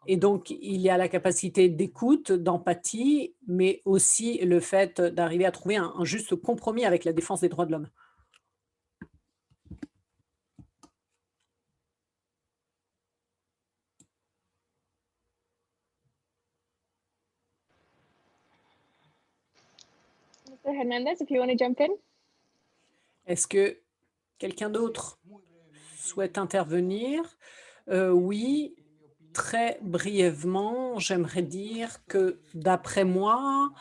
Et donc, il y a la capacité d'écoute, d'empathie, mais aussi le fait d'arriver à trouver un juste compromis avec la défense des droits de l'homme. Mr. Hernandez, if you want to jump in. Est-ce que quelqu'un d'autre souhaite intervenir? Oui, très brièvement, j'aimerais dire que d'après moi,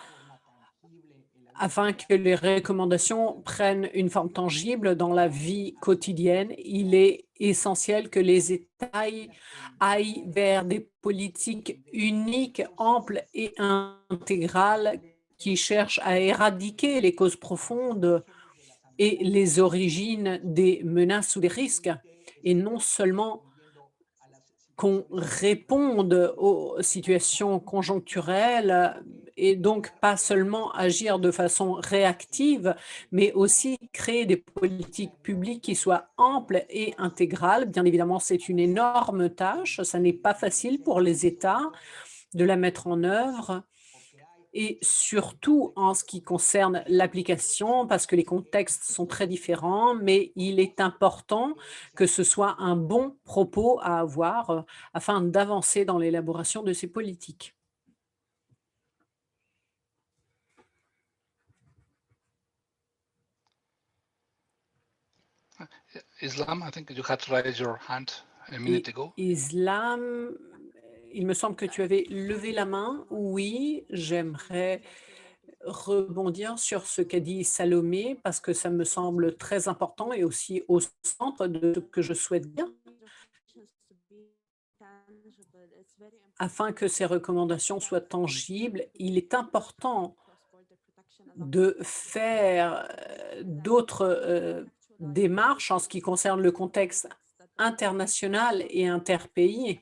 afin que les recommandations prennent une forme tangible dans la vie quotidienne, il est essentiel que les États aillent vers des politiques uniques, amples et intégrales qui cherchent à éradiquer les causes profondes et les origines des menaces ou des risques, et non seulement qu'on réponde aux situations conjoncturelles et donc pas seulement agir de façon réactive, mais aussi créer des politiques publiques qui soient amples et intégrales. Bien évidemment, c'est une énorme tâche. Ça n'est pas facile pour les États de la mettre en œuvre, et surtout en ce qui concerne l'application, parce que les contextes sont très différents, mais il est important que ce soit un bon propos à avoir afin d'avancer dans l'élaboration de ces politiques. Islam, I think you had raised your hand a minute ago. Islam, il me semble que tu avais levé la main. Oui, j'aimerais rebondir sur ce qu'a dit Salomé parce que ça me semble très important et aussi au centre de ce que je souhaite dire. Afin que ces recommandations soient tangibles, il est important de faire d'autres démarches en ce qui concerne le contexte international et interpays.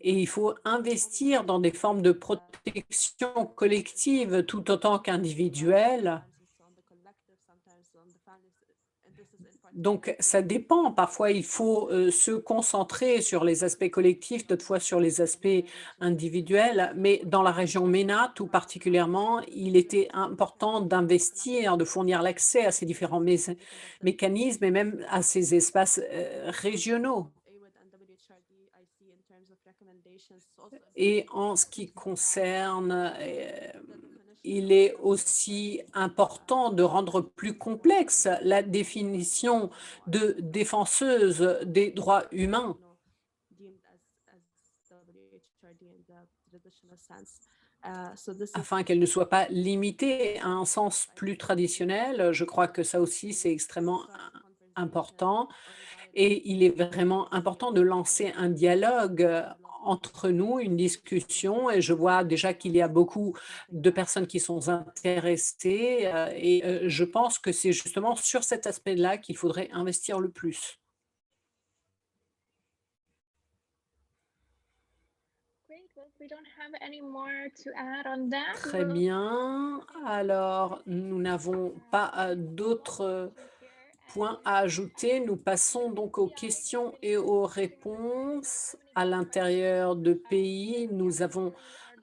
Et il faut investir dans des formes de protection collective tout autant qu'individuelle. Donc, ça dépend. Parfois, il faut se concentrer sur les aspects collectifs, d'autres fois sur les aspects individuels. Mais dans la région MENA, tout particulièrement, il était important d'investir, de fournir l'accès à ces différents mécanismes et même à ces espaces régionaux. Et en ce qui concerne, il est aussi important de rendre plus complexe la définition de défenseuse des droits humains. Afin qu'elle ne soit pas limitée à un sens plus traditionnel. Je crois que ça aussi, c'est extrêmement important. Et il est vraiment important de lancer un dialogue entre nous, une discussion, et je vois déjà qu'il y a beaucoup de personnes qui sont intéressées et je pense que c'est justement sur cet aspect-là qu'il faudrait investir le plus. Très bien. Alors, nous n'avons pas d'autres points à ajouter. Nous passons donc aux questions et aux réponses. À l'intérieur de pays, nous avons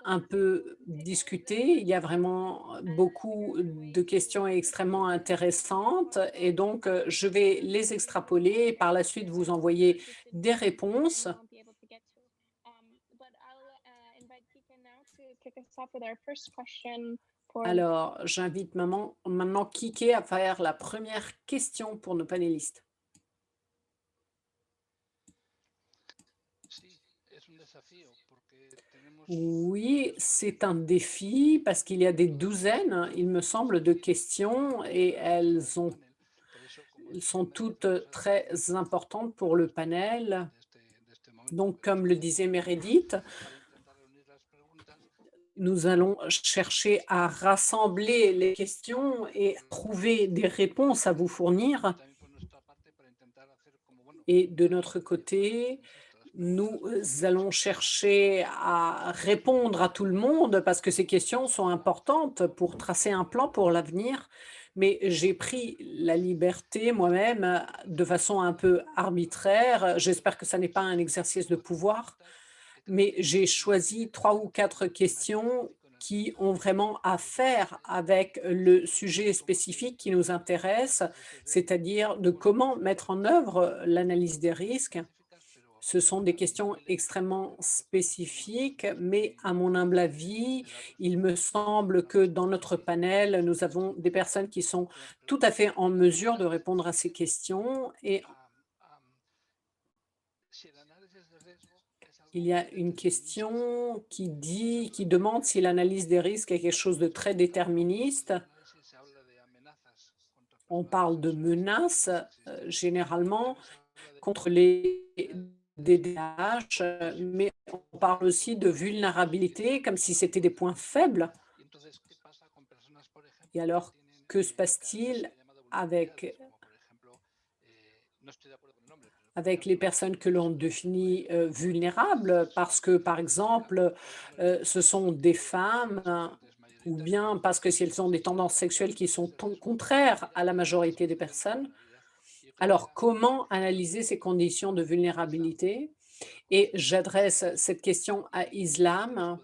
un peu discuté. Il y a vraiment beaucoup de questions extrêmement intéressantes et donc je vais les extrapoler et par la suite vous envoyer des réponses. Alors, j'invite maintenant Kike à faire la première question pour nos panélistes. Oui, c'est un défi parce qu'il y a des douzaines, il me semble, de questions et elles sont toutes très importantes pour le panel. Donc, comme le disait Meredith, nous allons chercher à rassembler les questions et trouver des réponses à vous fournir. Et de notre côté, Nous allons chercher à répondre à tout le monde parce que ces questions sont importantes pour tracer un plan pour l'avenir. Mais j'ai pris la liberté moi-même de façon un peu arbitraire. J'espère que ça n'est pas un exercice de pouvoir, mais j'ai choisi 3 ou 4 questions qui ont vraiment à faire avec le sujet spécifique qui nous intéresse, c'est-à-dire de comment mettre en œuvre l'analyse des risques. Ce sont des questions extrêmement spécifiques, mais à mon humble avis, il me semble que dans notre panel, nous avons des personnes qui sont tout à fait en mesure de répondre à ces questions. Et il y a une question qui demande si l'analyse des risques est quelque chose de très déterministe. On parle de menaces généralement contre les DDH, mais on parle aussi de vulnérabilité comme si c'était des points faibles. Et alors, que se passe-t-il avec les personnes que l'on définit vulnérables parce que, par exemple, ce sont des femmes ou bien parce que si elles ont des tendances sexuelles qui sont contraires à la majorité des personnes. Alors, comment analyser ces conditions de vulnérabilité? Et j'adresse cette question à Islam.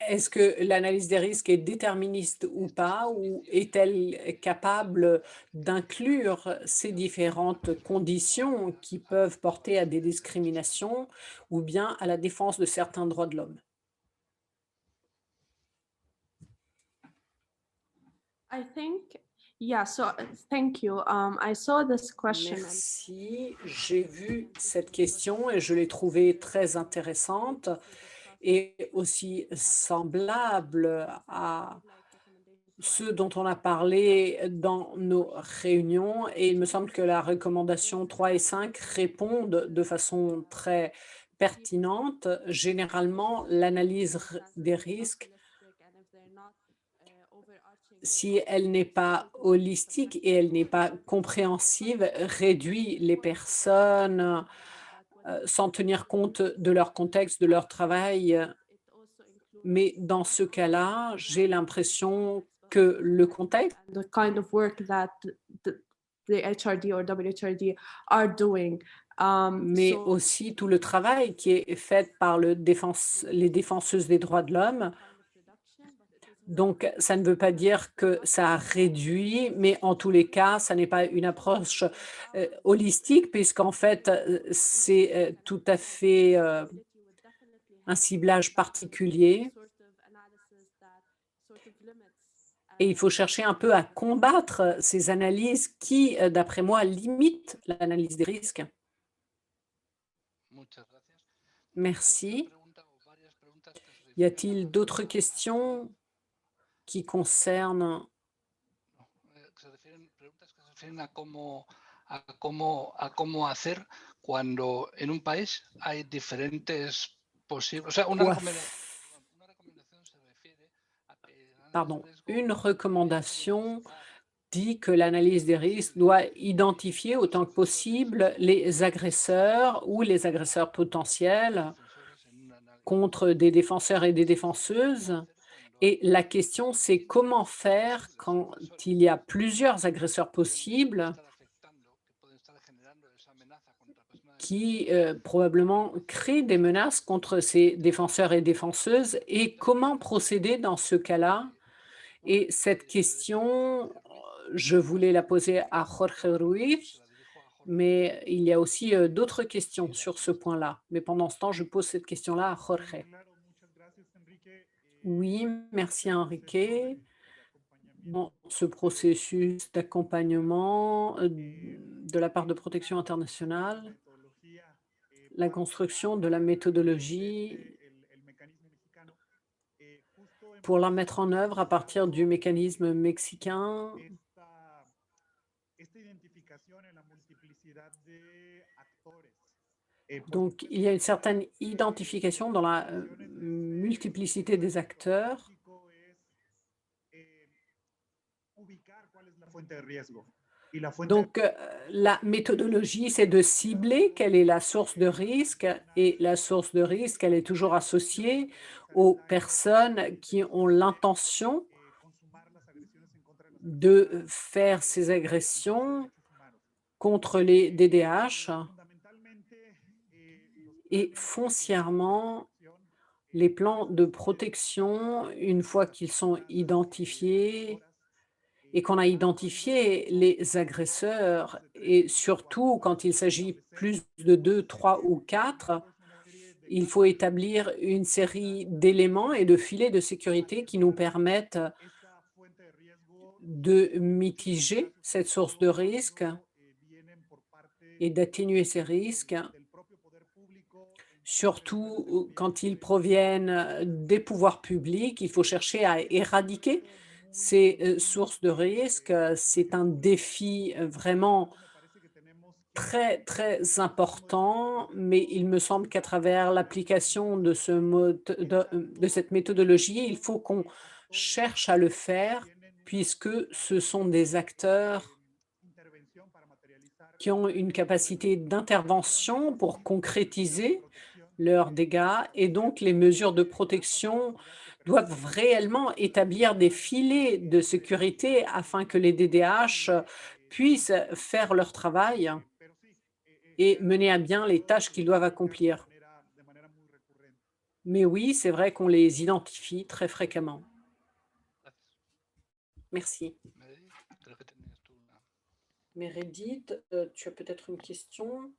Est-ce que l'analyse des risques est déterministe ou pas, ou est-elle capable d'inclure ces différentes conditions qui peuvent porter à des discriminations ou bien à la défense de certains droits de l'homme? I think, yeah, so thank you. I saw this question. Merci. J'ai vu cette question et je l'ai trouvée très intéressante et aussi semblable à ceux dont on a parlé dans nos réunions. Et il me semble que la recommandation 3 et 5 répondent de façon très pertinente. Généralement, l'analyse des risques, si elle n'est pas holistique et elle n'est pas compréhensive, réduit les personnes sans tenir compte de leur contexte, de leur travail. Mais dans ce cas-là, j'ai l'impression que le contexte, The kind of work that the HRD or WHRD are doing. mais So aussi tout le travail qui est fait par les défenseuses des droits de l'homme. Donc, ça ne veut pas dire que ça réduit, mais en tous les cas, ça n'est pas une approche holistique, puisqu'en fait, c'est tout à fait un ciblage particulier. Et il faut chercher un peu à combattre ces analyses qui, d'après moi, limitent l'analyse des risques. Merci. Y a-t-il d'autres questions qui concernent a cómo hacer cuando en un país hay diferentes posibles. O sea, una quoi recomendación se refiere a que el análisis Pardon, de riesgo une recommandation dit que l'analyse des risques doit identifier autant que possible les agresseurs ou les agresseurs potentiels contre des défenseurs et des défenseuses. Et la question, c'est comment faire quand il y a plusieurs agresseurs possibles qui probablement créent des menaces contre ces défenseurs et défenseuses et comment procéder dans ce cas-là. Et cette question, je voulais la poser à Jorge Ruiz, mais il y a aussi d'autres questions sur ce point-là. Mais pendant ce temps, je pose cette question-là à Jorge. Oui, merci Enrique. Dans ce processus d'accompagnement de la part de Protection internationale, la construction de la méthodologie pour la mettre en œuvre à partir du mécanisme mexicain. Donc, il y a une certaine identification dans la multiplicité des acteurs. y la fuente Donc, la méthodologie, c'est de cibler quelle est la source de risque et la source de risque, elle est toujours associée aux personnes qui ont l'intention consumar las agresiones en contra de los de faire ces agressions derechos humanos. contre les DDH Fundamentalmente, los et planes foncièrement, de protección, les plans de protection, une fois qu'ils sont identifiés et qu'on a identifié les agresseurs, et surtout quand il s'agit plus de 2, 3 ou 4, il faut établir une série d'éléments et de filets de sécurité qui nous permettent esta fuente de riesgo de mitiger cette source de risque vienen por parte et d'atténuer ces risques, del propio poder público surtout quand ils proviennent des pouvoirs publics. Il faut chercher à éradiquer ces sources de risque. C'est un défi vraiment me parece que tenemos très, très important, mais il me semble qu'à travers l'application de cette méthodologie, il faut qu'on cherche à le faire puisque ce sont des acteurs intervención para materializar qui ont une capacité d'intervention pour concrétiser leurs dégâts et donc les mesures de protection doivent réellement établir des filets de sécurité afin que les DDH puissent faire leur travail pero sí, et mener à bien les tâches qu'ils doivent accomplir. de manera muy recurrente. Mais oui, c'est vrai qu'on les identifie très fréquemment. Gracias. Merci. Meredith, creo que tenías tú una. Meredith, tu as peut-être une question?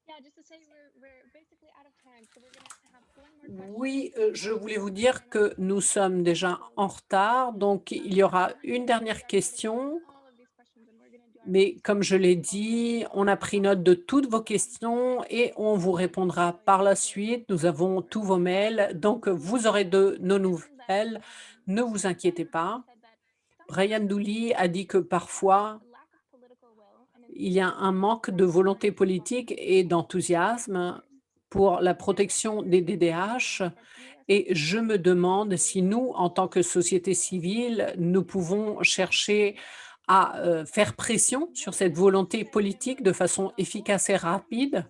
Yeah, just to say we're basically out of time, so we're gonna have one more question. Oui, je voulais vous dire que nous sommes déjà en retard, donc il y aura une dernière question. All of these questions, and we're gonna do our Mais comme je l'ai dit, on a pris note de toutes vos questions et on vous répondra par la suite. Nous avons tous vos mails, donc vous aurez de nos nouvelles. Ne vous inquiétez pas. Brian Dooley a dit que parfois, il y a un manque de volonté politique et d'enthousiasme pour la protection des DDH. Et je me demande si nous, en tant que société civile, nous pouvons chercher à faire pression sur cette volonté politique de façon efficace et rapide.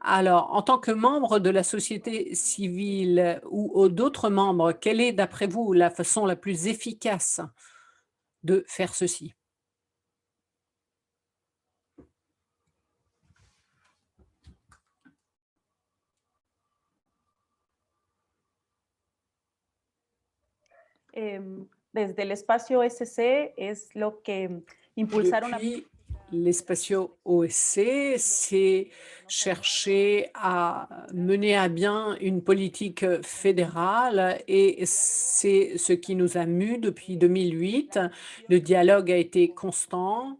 Alors, en tant que membre de la société civile ou d'autres membres, quelle est, d'après vous, la façon la plus efficace de faire ceci? Desde el espacio SC es lo que impulsaron Depuis l'Espatio OSC, c'est chercher à mener à bien une politique fédérale et c'est ce qui nous a mus depuis 2008. Le dialogue a été constant.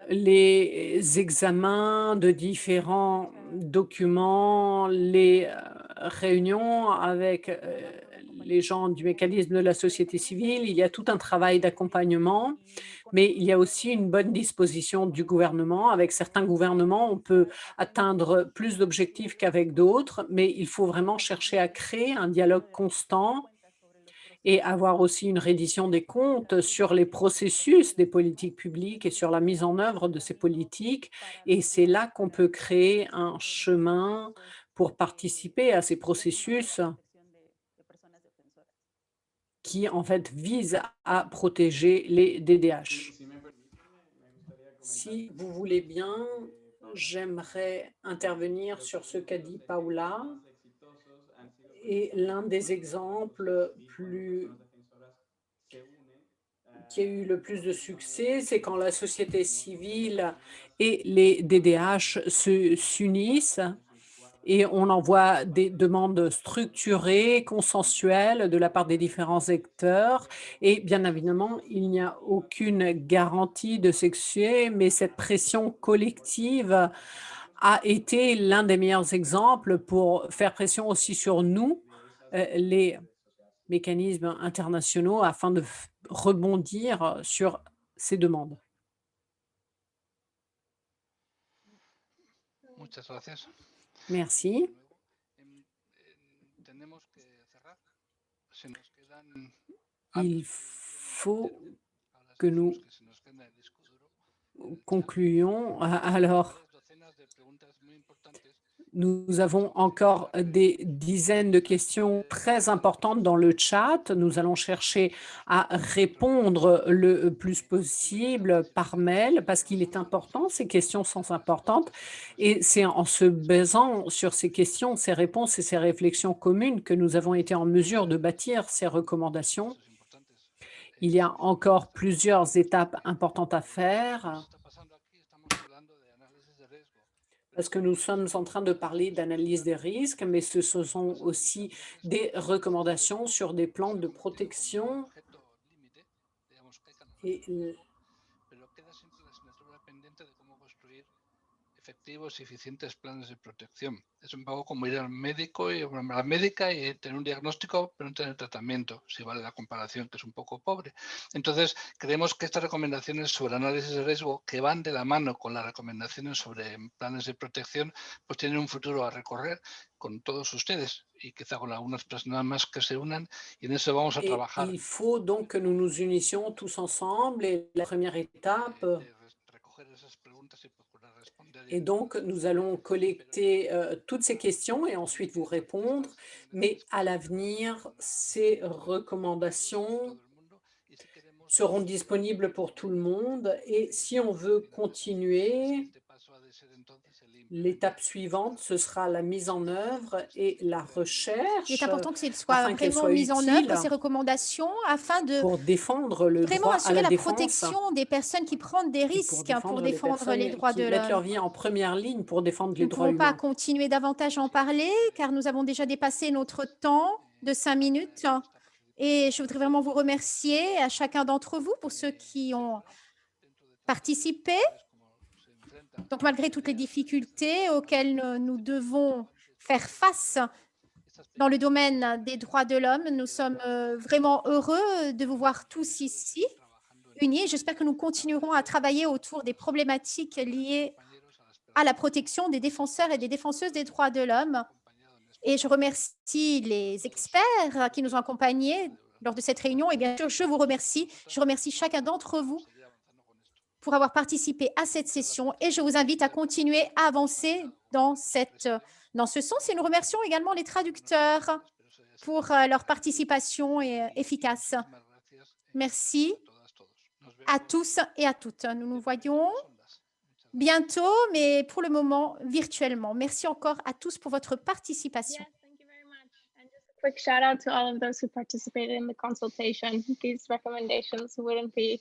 Les examens de différents documents, les réunions avec les gens du mécanisme de la société civile, il y a tout un travail d'accompagnement, mais il y a aussi une bonne disposition du gouvernement. Avec certains gouvernements, on peut atteindre plus d'objectifs qu'avec d'autres, mais il faut vraiment chercher à créer un dialogue constant et avoir aussi une reddition des comptes sur les processus des politiques publiques et sur la mise en œuvre de ces politiques. Et c'est là qu'on peut créer un chemin pour participer à ces processus qui, en fait, visent à protéger les DDH. Si vous voulez bien, j'aimerais intervenir sur ce qu'a dit Paula. Et l'un des exemples qui a eu le plus de succès, c'est quand la société civile et les DDH s'unissent et on envoie des demandes structurées, consensuelles de la part des différents acteurs. Et bien évidemment, il n'y a aucune garantie de succès, mais cette pression collective a été l'un des meilleurs exemples pour faire pression aussi sur nous, les mécanismes internationaux, afin de rebondir sur ces demandes. Muchas gracias. Merci. Tenemos que cerrar. Se nos quedan Il faut que nous concluons. Alors, nous avons encore des dizaines de questions très importantes dans le chat. Nous allons chercher à répondre le plus possible par mail parce qu'il est important, ces questions sont importantes. Et c'est en se basant sur ces questions, ces réponses et ces réflexions communes que nous avons été en mesure de bâtir ces recommandations. Il y a encore plusieurs étapes importantes à faire. Parce que nous sommes en train de parler d'analyse des risques, mais ce sont aussi des recommandations sur des plans de protection. Et efectivos y eficientes planes de protección. Es un poco como ir al médico y a la médica y tener un diagnóstico, pero no tener tratamiento, si vale la comparación, que es un poco pobre. Entonces, creemos que estas recomendaciones sobre análisis de riesgo, que van de la mano con las recomendaciones sobre planes de protección, pues tienen un futuro a recorrer con todos ustedes y quizá con algunas personas más que se unan, y en eso vamos a trabajar. Il faut donc que nous nous unissions tous ensemble. Et la première étape et donc, nous allons collecter toutes ces questions et ensuite vous répondre. Mais à l'avenir, ces recommandations seront disponibles pour tout le monde. Et si on veut continuer, l'étape suivante, ce sera la mise en œuvre et la recherche. Il est important que ce soit vraiment mis en œuvre, ces recommandations, afin de pour défendre le vraiment droit à assurer la la défense, protection des personnes qui prennent des risques pour défendre les droits de qui mettent leur l'homme. vie en première ligne pour défendre Nous les ne droits pouvons pas humains. continuer davantage à en parler, car nous avons déjà dépassé notre temps de 5 minutes. Et je voudrais vraiment vous remercier à chacun d'entre vous pour ceux qui ont participé. Donc, malgré toutes les difficultés auxquelles nous devons faire face dans le domaine des droits de l'homme, nous sommes vraiment heureux de vous voir tous ici, unis. J'espère que nous continuerons à travailler autour des problématiques liées à la protection des défenseurs et des défenseuses des droits de l'homme. Et je remercie les experts qui nous ont accompagnés lors de cette réunion. Et bien sûr, je vous remercie. Je remercie chacun d'entre vous pour avoir participé à cette session et je vous invite à continuer à avancer dans ce sens. Et nous remercions également les traducteurs pour leur participation efficace. Merci à tous et à toutes. Nous nous voyons bientôt, mais pour le moment, virtuellement. Merci encore à tous pour votre participation. Yes, thank you very much. And just a quick shout out to all of those who participated in the consultation. These recommendations wouldn't be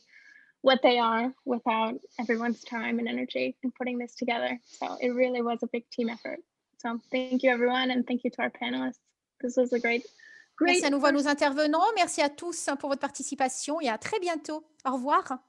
what they are without everyone's time and energy in putting this together. So it really was a big team effort. So thank you everyone and thank you to our panelists. This was a great. Merci à nouveau à nos intervenants. Merci à tous pour votre participation et à très bientôt. Au revoir.